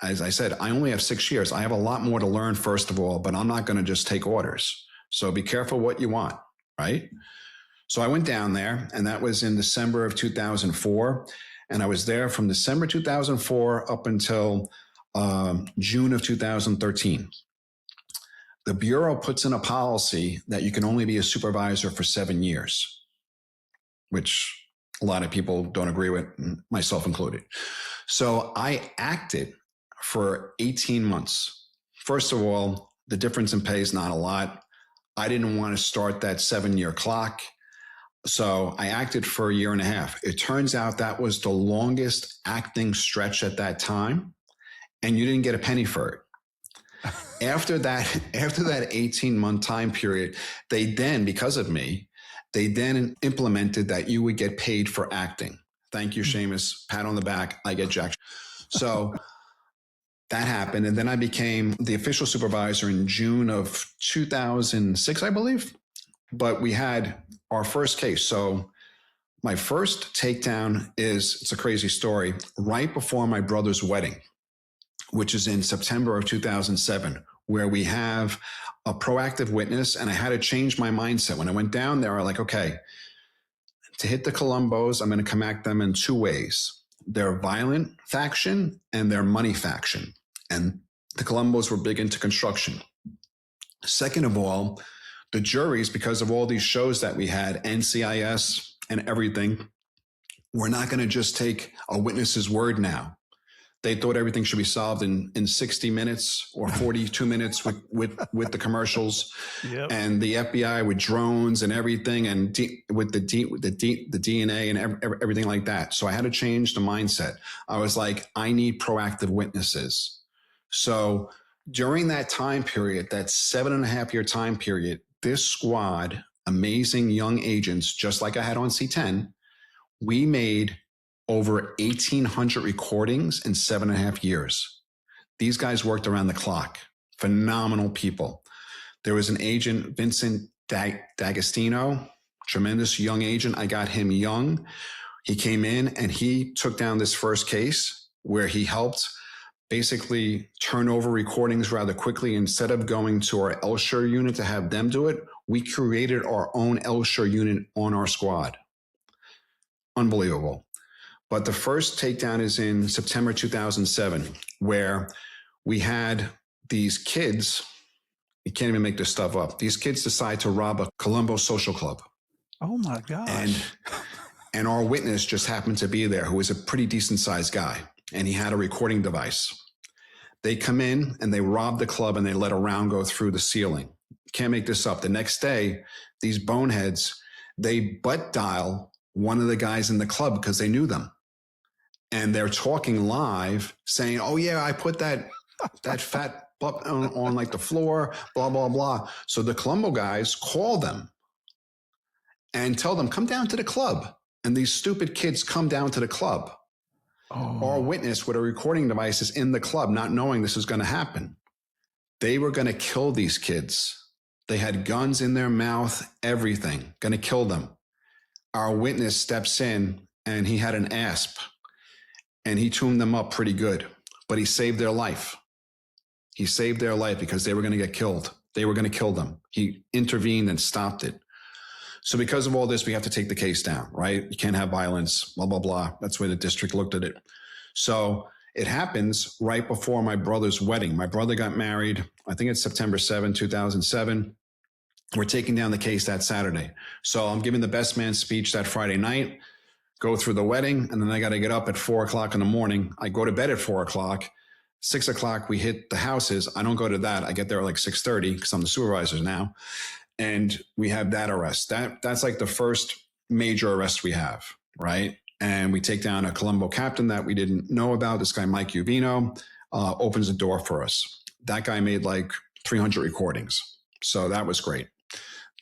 As I said, I only have 6 years. I have a lot more to learn, first of all, but I'm not going to just take orders. So be careful what you want, right? So I went down there, and that was in December of 2004. And I was there from December 2004 up until June of 2013. The Bureau puts in a policy that you can only be a supervisor for 7 years, which a lot of people don't agree with, myself included. So I acted for 18 months. First of all, the difference in pay is not a lot. I didn't want to start that 7-year clock. So I acted for a year and a half. It turns out that was the longest acting stretch at that time, and you didn't get a penny for it. After that 18-month time period, they then, because of me, they then implemented that you would get paid for acting. Thank you, Seamus. Pat on the back. I get jacked. So that happened. And then I became the official supervisor in June of 2006, I believe. But we had our first case. So my first takedown it's a crazy story, right before my brother's wedding, which is in September of 2007, where we have a proactive witness. And I had to change my mindset. When I went down there, I was like, okay, to hit the Colombos, I'm going to come at them in 2 ways. Their violent faction and their money faction. And the Colombos were big into construction. Second of all, the juries, because of all these shows that we had, NCIS and everything, we're not going to just take a witness's word now. They thought everything should be solved in 60 minutes or 42 minutes with the commercials. Yep. And the FBI with drones and everything, and with the DNA and everything like that. So I had to change the mindset. I was like, I need proactive witnesses. So during that time period, that 7.5-year time period, this squad, amazing young agents, just like I had on C10, we made over 1,800 recordings in 7.5 years. These guys worked around the clock. Phenomenal people. There was an agent, Vincent D'Agostino, tremendous young agent. I got him young. He came in and he took down this first case where he helped basically turn over recordings rather quickly. Instead of going to our Elsher unit to have them do it, we created our own Elsher unit on our squad. Unbelievable. But the first takedown is in September 2007, where we had these kids, you can't even make this stuff up. These kids decide to rob a Colombo social club. Oh my gosh. And our witness just happened to be there, who was a pretty decent sized guy. And he had a recording device. They come in and they rob the club and they let a round go through the ceiling. Can't make this up. The next day, these boneheads, they butt dial one of the guys in the club because they knew them. And they're talking live saying, oh yeah, I put that fat butt on like the floor, blah, blah, blah. So the Colombo guys call them and tell them, come down to the club. And these stupid kids come down to the club. Oh. Our witness with a recording device is in the club, not knowing this is going to happen. They were going to kill these kids. They had guns in their mouth, everything, going to kill them. Our witness steps in and he had an asp and he tuned them up pretty good, but he saved their life. He saved their life because they were going to get killed. They were going to kill them. He intervened and stopped it. So because of all this, we have to take the case down, right? You can't have violence, blah, blah, blah. That's the way the district looked at it. So it happens right before my brother's wedding. My brother got married, I think it's September 7, 2007. We're taking down the case that Saturday. So I'm giving the best man speech that Friday night, go through the wedding, and then I got to get up at 4:00 in the morning. I go to bed at 4:00. 6:00, we hit the houses. I don't go to that. I get there at like 6:30 because I'm the supervisor now. And we have that arrest. That's like the first major arrest we have, right? And we take down a Colombo captain that we didn't know about. This guy, Mike Uvino, opens the door for us. That guy made like 300 recordings. So that was great.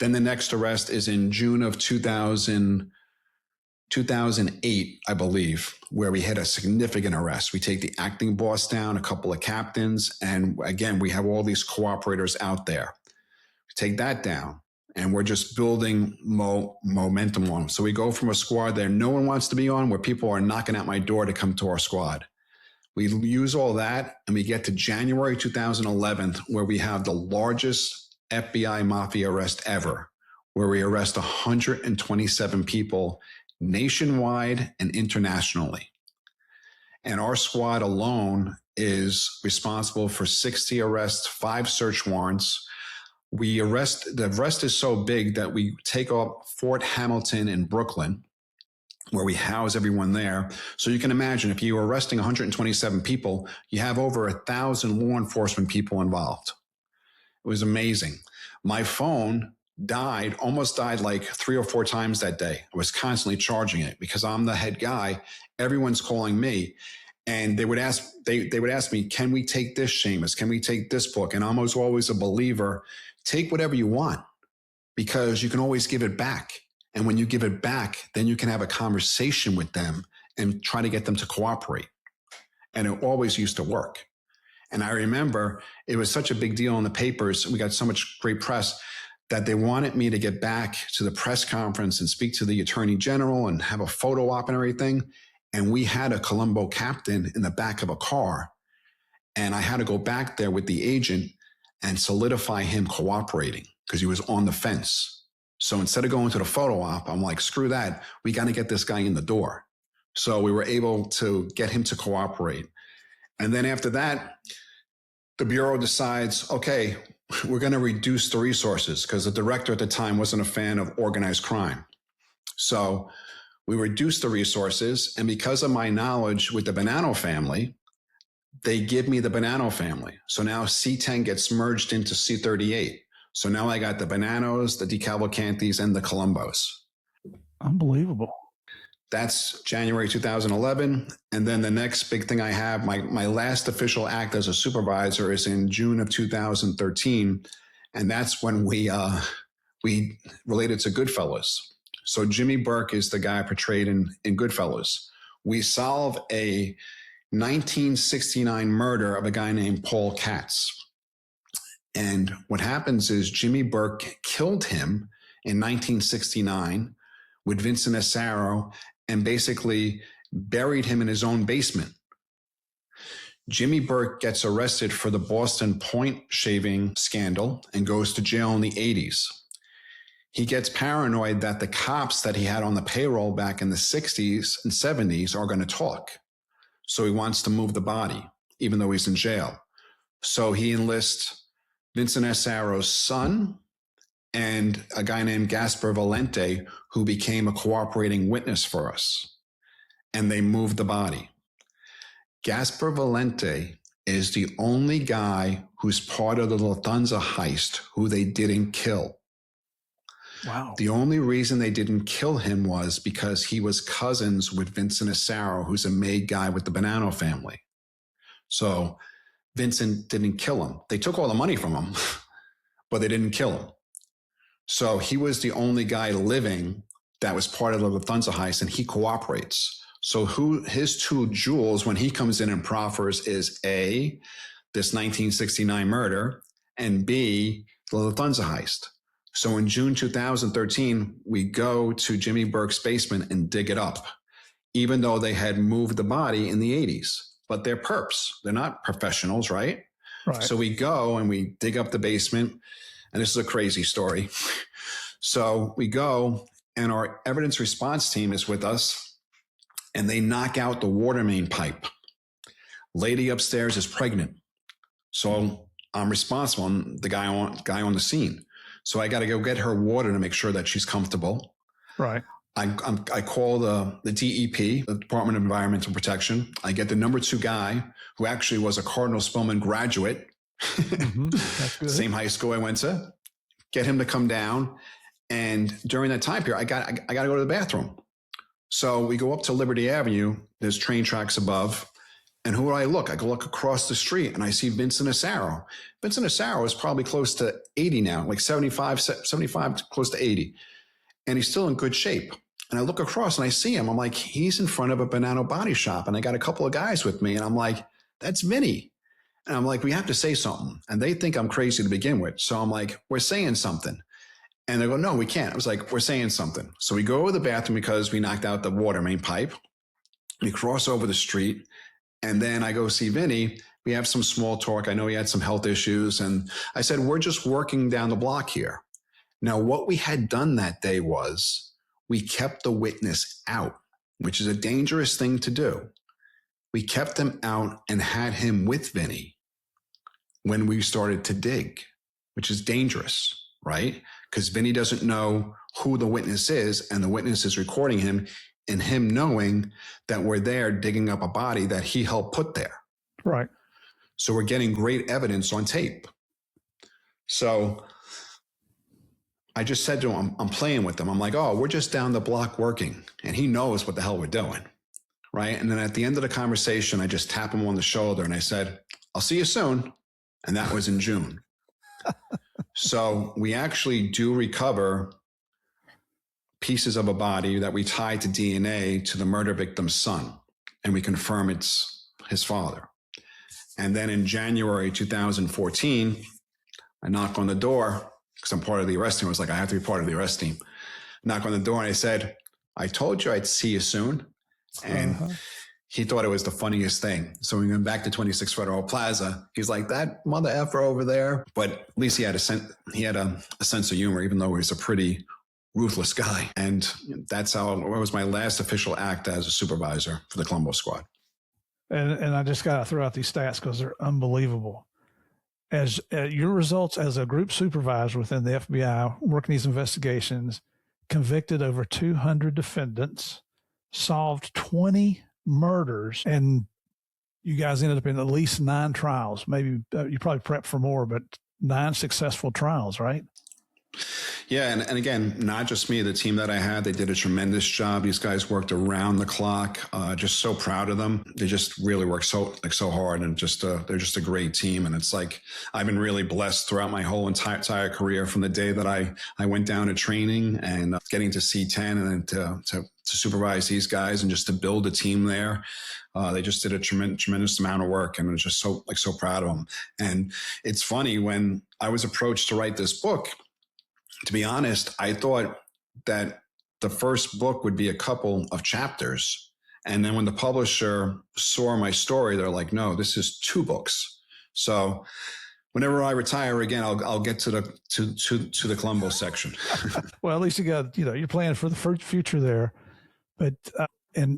Then the next arrest is in June of 2008, I believe, where we hit a significant arrest. We take the acting boss down, a couple of captains, and again, we have all these cooperators out there. We take that down, and we're just building momentum on them. So we go from a squad that no one wants to be on, where people are knocking at my door to come to our squad. We use all that, and we get to January 2011, where we have the largest FBI mafia arrest ever, where we arrest 127 people nationwide and internationally. And our squad alone is responsible for 60 arrests, 5 search warrants. The arrest is so big that we take up Fort Hamilton in Brooklyn, where we house everyone there. So you can imagine if you were arresting 127 people, you have over 1,000 law enforcement people involved. It was amazing. My phone almost died like 3 or 4 times that day. I was constantly charging it because I'm the head guy. Everyone's calling me. And they would ask me, can we take this, Seamus? Can we take this book? And I was always a believer, take whatever you want because you can always give it back. And when you give it back, then you can have a conversation with them and try to get them to cooperate. And it always used to work. And I remember it was such a big deal in the papers. We got so much great press that they wanted me to get back to the press conference and speak to the attorney general and have a photo op and everything. And we had a Colombo captain in the back of a car. And I had to go back there with the agent and solidify him cooperating because he was on the fence. So instead of going to the photo op, I'm like, screw that. We got to get this guy in the door. So we were able to get him to cooperate. And then after that, the Bureau decides, okay, we're going to reduce the resources because the director at the time wasn't a fan of organized crime. So we reduced the resources. And because of my knowledge with the Bonanno family, they give me the Bonanno family. So now C10 gets merged into C38. So now I got the Bonannos, the DeCavalcantes, and the Colombos. Unbelievable. That's January 2011. And then the next big thing I have, my last official act as a supervisor is in June of 2013. And that's when we related to Goodfellas. So Jimmy Burke is the guy portrayed in Goodfellas. We solve a 1969 murder of a guy named Paul Katz. And what happens is Jimmy Burke killed him in 1969 with Vincent Asaro and basically buried him in his own basement. Jimmy Burke gets arrested for the Boston point shaving scandal and goes to jail in the 80s. He gets paranoid that the cops that he had on the payroll back in the 60s and 70s are going to talk. So he wants to move the body, even though he's in jail. So he enlists Vincent Asaro's son and a guy named Gaspar Valente, who became a cooperating witness for us. And they moved the body. Gaspar Valente is the only guy who's part of the Lufthansa heist who they didn't kill. Wow. The only reason they didn't kill him was because he was cousins with Vincent Asaro, who's a made guy with the Bonanno family. So Vincent didn't kill him. They took all the money from him, but they didn't kill him. So he was the only guy living that was part of the Lufthansa heist, and he cooperates. So his 2 jewels when he comes in and proffers is A, this 1969 murder, and B, the Lufthansa heist. So in June 2013, we go to Jimmy Burke's basement and dig it up, even though they had moved the body in the 80s. But they're perps. They're not professionals, right? Right. So we go and we dig up the basement. And this is a crazy story. So we go and our evidence response team is with us and they knock out the water main pipe. Lady upstairs is pregnant. So I'm responsible. I'm the guy on the scene. So I got to go get her water to make sure that she's comfortable. Right. I call the DEP, the Department of Environmental Protection. I get the number 2 guy who actually was a Cardinal Spellman graduate. That's good. Same high school I went to. Get him to come down. And during that time period, I got to go to the bathroom. So we go up to Liberty Avenue. There's train tracks above. And who do I look? I go look across the street and I see Vincent Asaro. Vincent Asaro is probably close to 80 now, like 75, close to 80. And he's still in good shape. And I look across and I see him. I'm like, he's in front of a Bonanno body shop. And I got a couple of guys with me. And I'm like, that's Vinny. And I'm like, we have to say something. And they think I'm crazy to begin with. So I'm like, we're saying something. And they go, no, we can't. I was like, we're saying something. So we go to the bathroom because we knocked out the water main pipe. We cross over the street. And then I go see Vinny. We have some small talk. I know he had some health issues. And I said, we're just working down the block here. Now, what we had done that day was we kept the witness out, which is a dangerous thing to do. We kept him out and had him with Vinny when we started to dig, which is dangerous, right? Because Vinny doesn't know who the witness is, and the witness is recording him, and him knowing that we're there digging up a body that he helped put there. Right. So we're getting great evidence on tape. So I just said to him, I'm playing with him. I'm like, oh, we're just down the block working. And he knows what the hell we're doing. Right. And then at the end of the conversation, I just tap him on the shoulder and I said, I'll see you soon. And that was in June. So we actually do recover pieces of a body that we tied to DNA to the murder victim's son. And we confirm it's his father. And then in January 2014, I knock on the door because I'm part of the arrest team. I was like, I have to be part of the arrest team. Knock on the door and I said, I told you I'd see you soon. And he thought it was the funniest thing. So we went back to 26 Federal Plaza. He's like, that mother effer over there. But at least he had a sense of humor, even though he was a pretty ruthless guy. And that's how it was my last official act as a supervisor for the Colombo squad. And I just got to throw out these stats because they're unbelievable. As your results as a group supervisor within the FBI working these investigations, convicted over 200 defendants, solved 20 murders, and you guys ended up in at least 9 trials. Maybe you probably prepped for more, but 9 successful trials, right? Yeah. And again, not just me, the team that I had, they did a tremendous job. These guys worked around the clock. Just so proud of them. They just really worked so hard, and they're just a great team. And it's like, I've been really blessed throughout my whole entire career, from the day that I went down to training and getting to C10 and then to supervise these guys and just to build a team there. They just did a tremendous amount of work, and I was just so proud of them. And it's funny, when I was approached to write this book, to be honest, I thought that the first book would be a couple of chapters. And then when the publisher saw my story, they're like, no, this is 2 books. So whenever I retire again, I'll get to the Colombo section. Well, at least you got, you're planning for the future there. But, I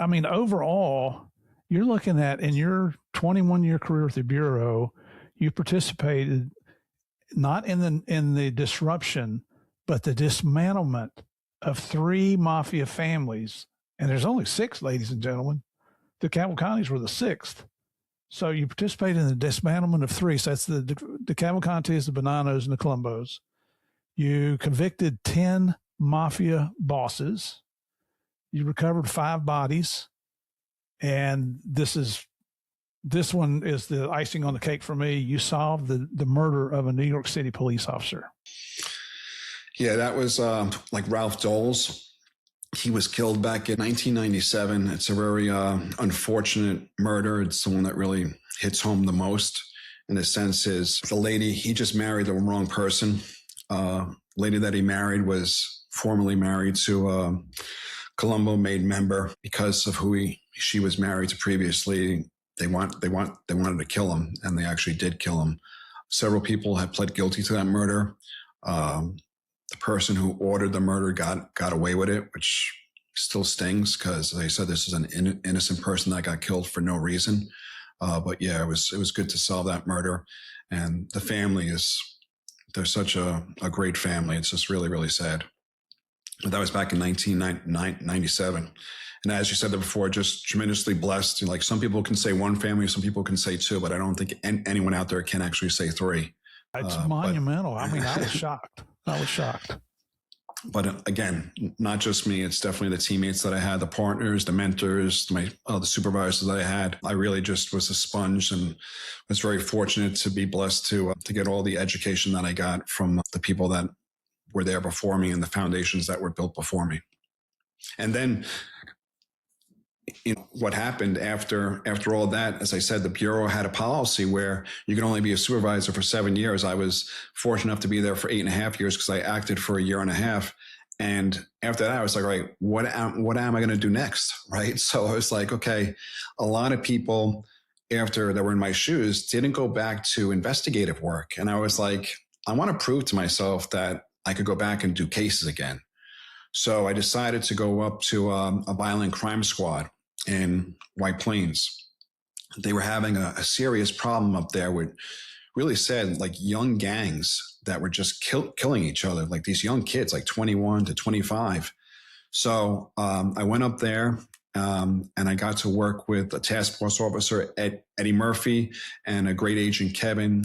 mean, overall, you're looking at, in your 21-year career with the Bureau, you participated not in the disruption, but the dismantlement of 3 mafia families. And there's only 6, ladies and gentlemen. The DeCavalcantes were the 6th. So you participated in the dismantlement of 3. So that's the DeCavalcantes, the Bonannos, and the Colombos. You convicted 10 mafia bosses. You recovered 5 bodies. And this one is the icing on the cake for me. You solved the murder of a New York City police officer. Yeah, that was like Ralph Doles. He was killed back in 1997. It's a very unfortunate murder. It's the one that really hits home the most, in the sense is the lady, he just married the wrong person. Lady that he married was formerly married to a Colombo made member. Because of who she was married to previously. They wanted to kill him, and they actually did kill him. Several people have pled guilty to that murder. The person who ordered the murder got away with it, which still stings, because they said this is an innocent person that got killed for no reason. But yeah, it was good to solve that murder. And the family they're such a great family. It's just really, really sad. But that was back in 1997. And as you said there before, just tremendously blessed. Like some people can say one family, some people can say two, but I don't think anyone out there can actually say three. It's monumental. I mean, I was shocked. But again, not just me. It's definitely the teammates that I had, the partners, the mentors, the supervisors that I had. I really just was a sponge and was very fortunate to be blessed to get all the education that I got from the people that were there before me and the foundations that were built before me. And then what happened after all that, as I said, the Bureau had a policy where you can only be a supervisor for 7 years. I was fortunate enough to be there for 8.5 years because I acted for 1.5 years. And after that, I was like, all right, what am I going to do next? Right. So I was like, okay, a lot of people after that were in my shoes didn't go back to investigative work. And I was like, I want to prove to myself that I could go back and do cases again. So I decided to go up to a violent crime squad in White Plains. They were having a serious problem up there with really sad, like young gangs that were just killing each other, like these young kids, like 21 to 25. So I went up there and I got to work with a task force officer, Eddie Murphy, and a great agent, Kevin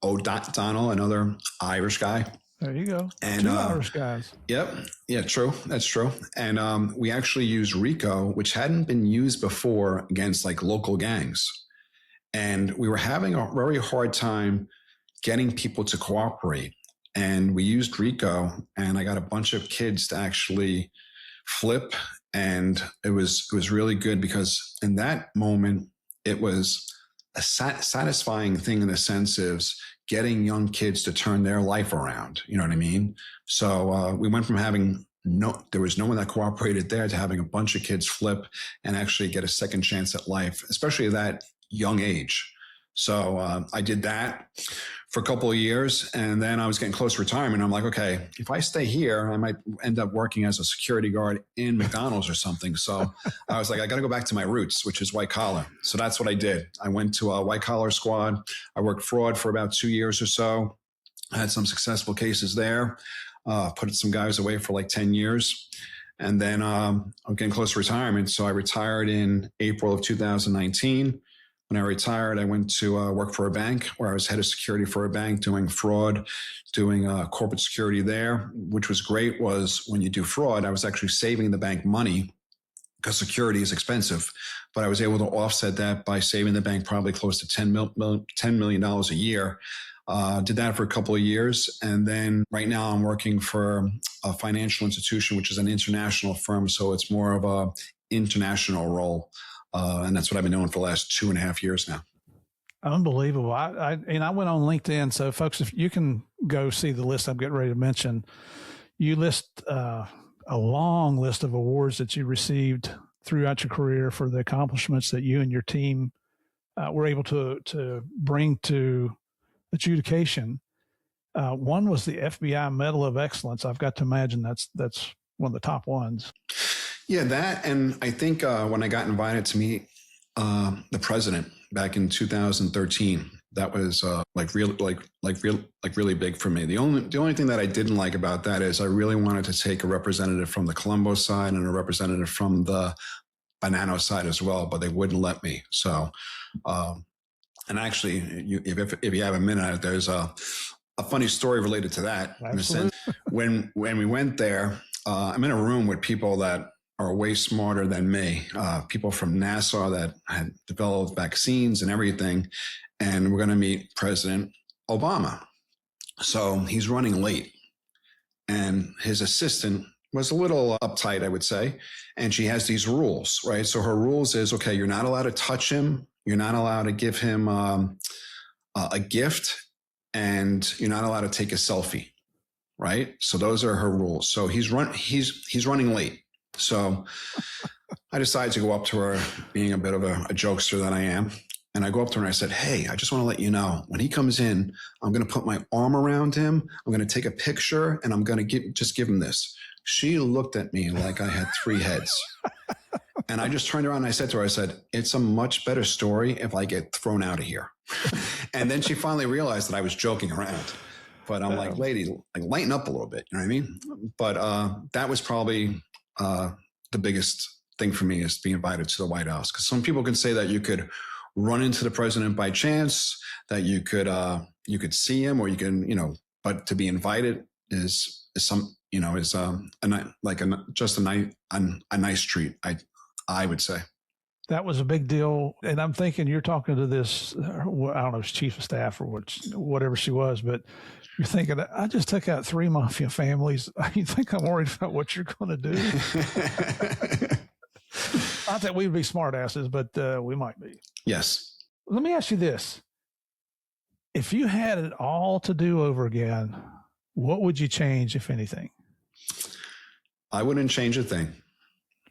O'Donnell, another Irish guy. There you go. And, 2 Irish guys. Yep. Yeah, true. That's true. And we actually used RICO, which hadn't been used before against like local gangs. And we were having a very hard time getting people to cooperate. And we used RICO, and I got a bunch of kids to actually flip. And it was really good because in that moment, it was a satisfying thing in the sense of getting young kids to turn their life around. You know what I mean? So we went from having there was no one that cooperated there to having a bunch of kids flip and actually get a second chance at life, especially at that young age. So I did that for a couple of years, and then I was getting close to retirement. I'm like, okay, if I stay here, I might end up working as a security guard in McDonald's or something. So I was like, I got to go back to my roots, which is white collar. So that's what I did. I went to a white collar squad. I worked fraud for about 2 years or so. I had some successful cases there, put some guys away for like 10 years. And then I'm getting close to retirement. So I retired in April of 2019. When I retired, I went to work for a bank where I was head of security for a bank, doing fraud, doing corporate security there, which was great. Was when you do fraud, I was actually saving the bank money because security is expensive, but I was able to offset that by saving the bank probably close to $10 million a year. Did that for a couple of years. And then right now I'm working for a financial institution, which is an international firm. So it's more of a international role. And that's what I've been doing for the last 2.5 years now. Unbelievable. I went on LinkedIn. So folks, if you can go see the list I'm getting ready to mention, you list a long list of awards that you received throughout your career for the accomplishments that you and your team were able to bring to adjudication. One was the FBI Medal of Excellence. I've got to imagine that's one of the top ones. Yeah, that, and I think when I got invited to meet the president back in 2013, that was really big for me. The only thing that I didn't like about that is I really wanted to take a representative from the Colombo side and a representative from the Banano side as well, but they wouldn't let me. So, and actually, if you have a minute, there's a funny story related to that. Absolutely. In a sense, when we went there, I'm in a room with people that are way smarter than me, people from NASA that had developed vaccines and everything. And we're going to meet President Obama. So he's running late. And his assistant was a little uptight, I would say. And she has these rules, right? So her rules is, okay, you're not allowed to touch him. You're not allowed to give him a gift. And you're not allowed to take a selfie, right? So those are her rules. So he's running late. So I decided to go up to her, being a bit of a jokester that I am. And I go up to her and I said, hey, I just want to let you know, when he comes in, I'm going to put my arm around him. I'm going to take a picture and I'm going to just give him this. She looked at me like I had 3 heads. And I just turned around and I said to her, I said, it's a much better story if I get thrown out of here. And then she finally realized that I was joking around. But I'm like, lady, like lighten up a little bit. You know what I mean? But that was probably the biggest thing for me, is being invited to the White House. Because some people can say that you could run into the president by chance, that you could see him, or you can, but to be invited is some, is just a nice treat. I would say. That was a big deal. And I'm thinking you're talking to this, I don't know, chief of staff or whatever she was, but you're thinking, I just took out 3 mafia families. You think I'm worried about what you're going to do? Not that we'd be smart asses, but we might be. Yes. Let me ask you this. If you had it all to do over again, what would you change, if anything? I wouldn't change a thing.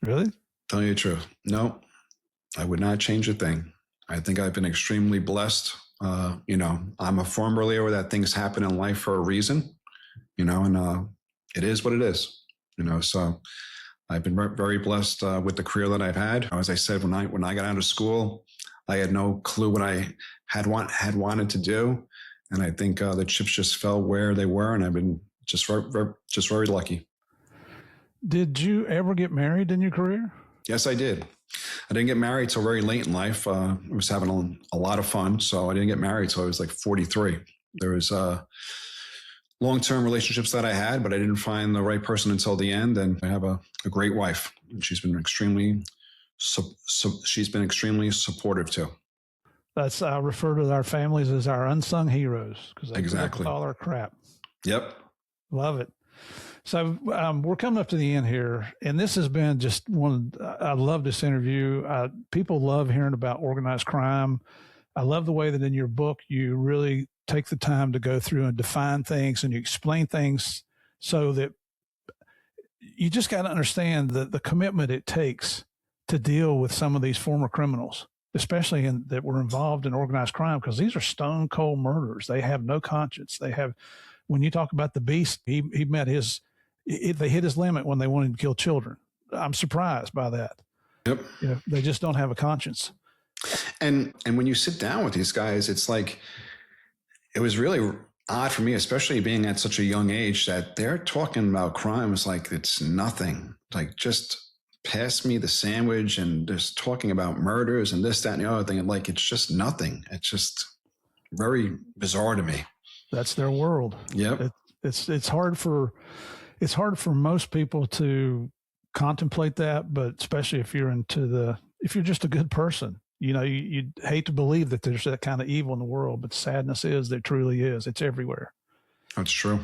Really? Tell you the truth. No, I would not change a thing. I think I've been extremely blessed. I'm a firm believer that things happen in life for a reason, and it is what it is, so I've been very blessed with the career that I've had. As I said, when I got out of school, I had no clue what I had wanted to do. And I think the chips just fell where they were. And I've been just very lucky. Did you ever get married in your career? Yes, I did. I didn't get married till very late in life. I was having a lot of fun. So I didn't get married till I was like 43. There was long-term relationships that I had, but I didn't find the right person until the end. And I have a great wife, and she's been extremely supportive too. That's I refer to our families as our unsung heroes, because they put up with all our crap. Yep. Love it. So we're coming up to the end here, and this has been just I love this interview. People love hearing about organized crime. I love the way that in your book, you really take the time to go through and define things, and you explain things so that you just got to understand the commitment it takes to deal with some of these former criminals, especially that were involved in organized crime, because these are stone cold murderers. They have no conscience. When you talk about the beast, he met they hit his limit when they wanted to kill children. I'm surprised by that. Yep. They just don't have a conscience. And when you sit down with these guys, it's like, it was really odd for me, especially being at such a young age, that they're talking about crimes like it's nothing. Like, just pass me the sandwich, and just talking about murders and this, that, and the other thing. And like, it's just nothing. It's just very bizarre to me. That's their world. Yep. It's hard for most people to contemplate that, but especially if you're just a good person. You'd hate to believe that there's that kind of evil in the world, but the sadness is there truly is. It's everywhere. That's true.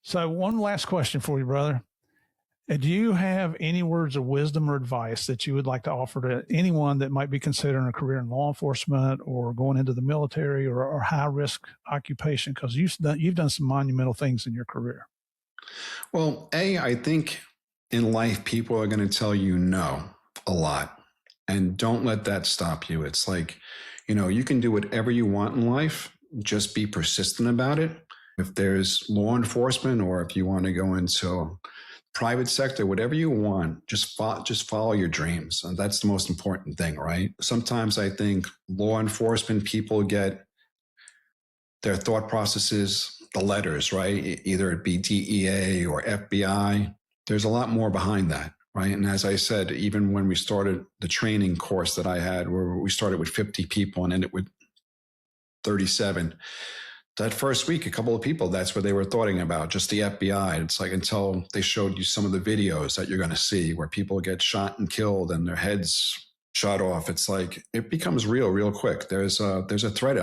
So one last question for you, brother. Do you have any words of wisdom or advice that you would like to offer to anyone that might be considering a career in law enforcement or going into the military or high risk occupation? Because you've done some monumental things in your career. Well, I think in life, people are going to tell you no a lot. And don't let that stop you. It's like, you can do whatever you want in life. Just be persistent about it. If there's law enforcement, or if you want to go into private sector, whatever you want, just follow your dreams. And that's the most important thing, right? Sometimes I think law enforcement people get their thought processes, the letters, right? Either it be DEA or FBI. There's a lot more behind that. Right. And as I said, even when we started the training course that I had, where we started with 50 people and ended with 37, that first week, a couple of people, that's what they were thoughting about, just the FBI. It's like, until they showed you some of the videos that you're going to see where people get shot and killed and their heads shot off. It's like, it becomes real quick. There's a threat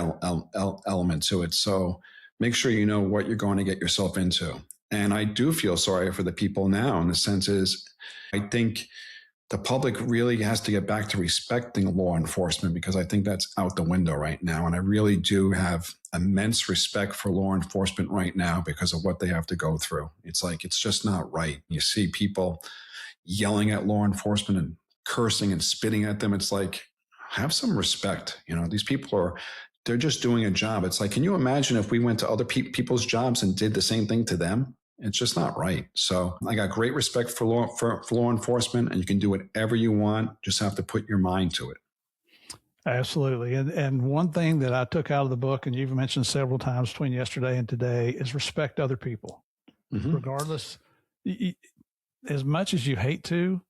element to it. So make sure you know what you're going to get yourself into. And I do feel sorry for the people now, in the sense is, I think the public really has to get back to respecting law enforcement, because I think that's out the window right now. And I really do have immense respect for law enforcement right now because of what they have to go through. It's like, it's just not right. You see people yelling at law enforcement and cursing and spitting at them. It's like, have some respect. These people they're just doing a job. It's like, can you imagine if we went to other people's jobs and did the same thing to them? It's just not right. So I got great respect for law enforcement, and you can do whatever you want. Just have to put your mind to it. Absolutely. And one thing that I took out of the book, and you've mentioned several times between yesterday and today, is respect other people, regardless. As much as you hate to,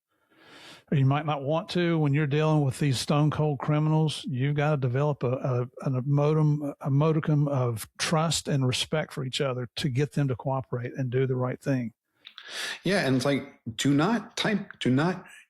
or you might not want to, when you're dealing with these stone cold criminals, you've got to develop a modicum of trust and respect for each other to get them to cooperate and do the right thing. Yeah, and it's like, do not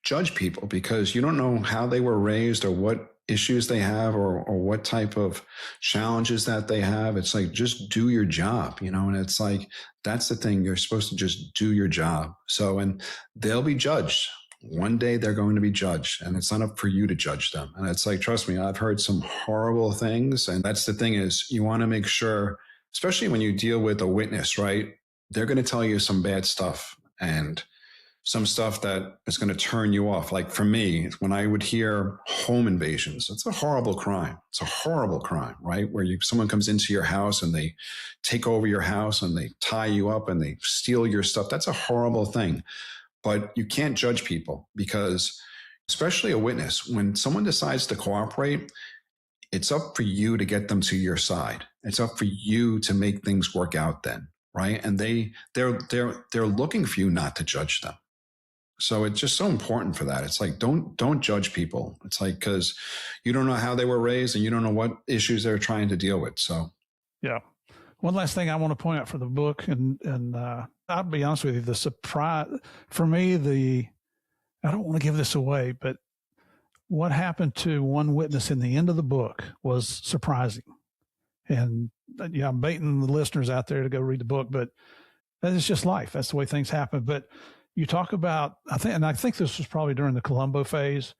judge people, because you don't know how they were raised or what issues they have, or what type of challenges that they have. It's like, just do your job, and it's like, that's the thing. You're supposed to just do your job. So, and they'll be judged. One day they're going to be judged, and it's not up for you to judge them. And it's like, trust me, I've heard some horrible things. And that's the thing, is you want to make sure, especially when you deal with a witness, right? They're going to tell you some bad stuff and some stuff that is going to turn you off. Like for me, when I would hear home invasions, it's a horrible crime. It's a horrible crime, right? Where someone comes into your house and they take over your house and they tie you up and they steal your stuff. That's a horrible thing. But you can't judge people, because, especially a witness, when someone decides to cooperate, it's up for you to get them to your side. It's up for you to make things work out then, right? And they're looking for you not to judge them. So it's just so important for that. It's like, don't judge people. It's like, because you don't know how they were raised and you don't know what issues they're trying to deal with. So, yeah. One last thing I want to point out for the book, and I'll be honest with you, the surprise for me, I don't want to give this away, but what happened to one witness in the end of the book was surprising. And yeah, I'm baiting the listeners out there to go read the book, but it's just life. That's the way things happen. But you talk about, I think this was probably during the Colombo phase,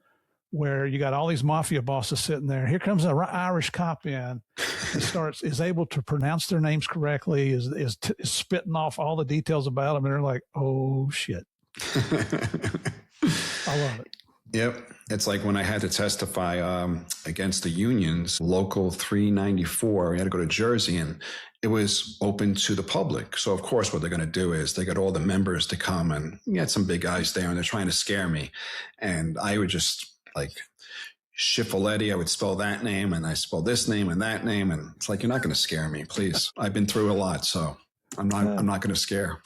where you got all these mafia bosses sitting there. Here comes an Irish cop in, and is able to pronounce their names correctly, is spitting off all the details about them, and they're like, oh shit. I love it. Yep. It's like when I had to testify against the unions, Local 394, we had to go to Jersey, and it was open to the public. So, of course, what they're going to do is they got all the members to come, and you had some big guys there, and they're trying to scare me. And I would just, like, Schifoletti, I would spell that name, and I spell this name and that name. And it's like, you're not going to scare me, please. I've been through a lot, so I'm not going to scare.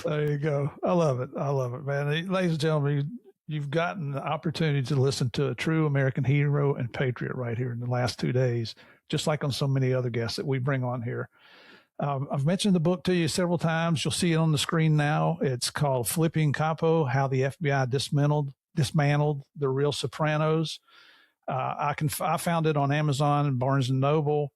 There you go. I love it, man. Ladies and gentlemen, you've gotten the opportunity to listen to a true American hero and patriot right here in the last 2 days, just like on so many other guests that we bring on here. I've mentioned the book to you several times. You'll see it on the screen now. It's called Flipping Capo, How the FBI Dismantled the Real Sopranos. I found it on Amazon and Barnes & Noble.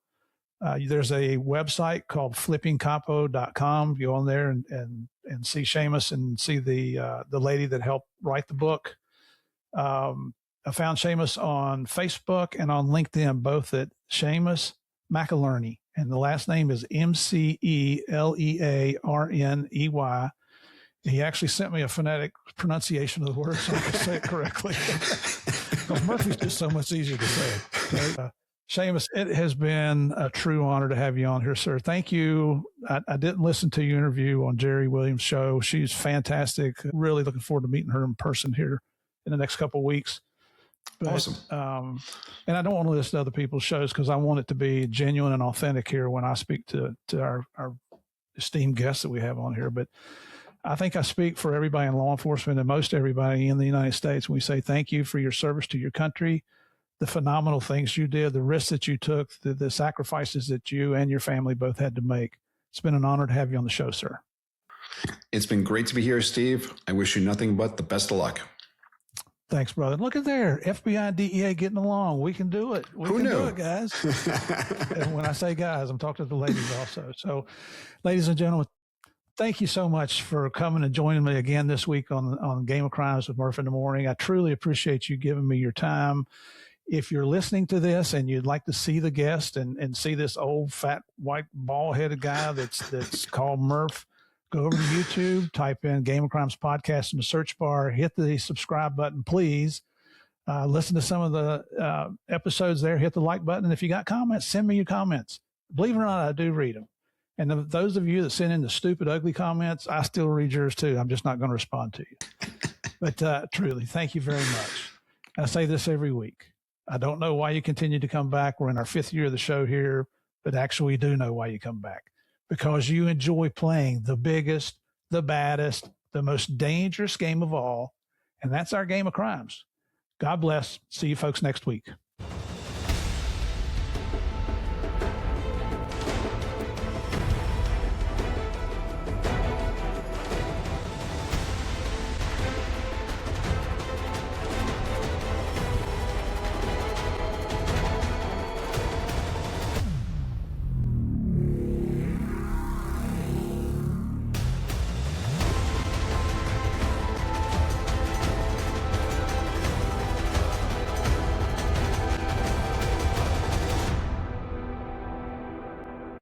There's a website called flippingcapo.com. Go on there and see Seamus and see the lady that helped write the book. I found Seamus on Facebook and on LinkedIn, both at Seamus McElearney. And the last name is McElearney. He actually sent me a phonetic pronunciation of the word so I could say it correctly. Because Murphy's just so much easier to say. Right? Seamus, it has been a true honor to have you on here, sir. Thank you. I didn't listen to your interview on Jerry Williams' show. She's fantastic. Really looking forward to meeting her in person here in the next couple of weeks. But, awesome. And I don't want to listen to other people's shows because I want it to be genuine and authentic here when I speak to our esteemed guests that we have on here. But I think I speak for everybody in law enforcement and most everybody in the United States when we say thank you for your service to your country, the phenomenal things you did, the risks that you took, the sacrifices that you and your family both had to make. It's been an honor to have you on the show, sir. It's been great to be here, Steve. I wish you nothing but the best of luck. Thanks, brother. Look at there. FBI and DEA getting along. We can do it. We can do it, guys. And when I say guys, I'm talking to the ladies also. So, ladies and gentlemen, thank you so much for coming and joining me again this week on Game of Crimes with Murph in the Morning. I truly appreciate you giving me your time. If you're listening to this and you'd like to see the guest and see this old, fat, white, bald-headed guy that's called Murph, go over to YouTube, type in Game of Crimes Podcast in the search bar, hit the subscribe button, please. Listen to some of the episodes there, hit the like button. And if you got comments, send me your comments. Believe it or not, I do read them. And those of you that send in the stupid, ugly comments, I still read yours too. I'm just not going to respond to you. But truly, thank you very much. I say this every week. I don't know why you continue to come back. We're in our 5th year of the show here, but actually we do know why you come back, because you enjoy playing the biggest, the baddest, the most dangerous game of all. And that's our game of crimes. God bless. See you folks next week.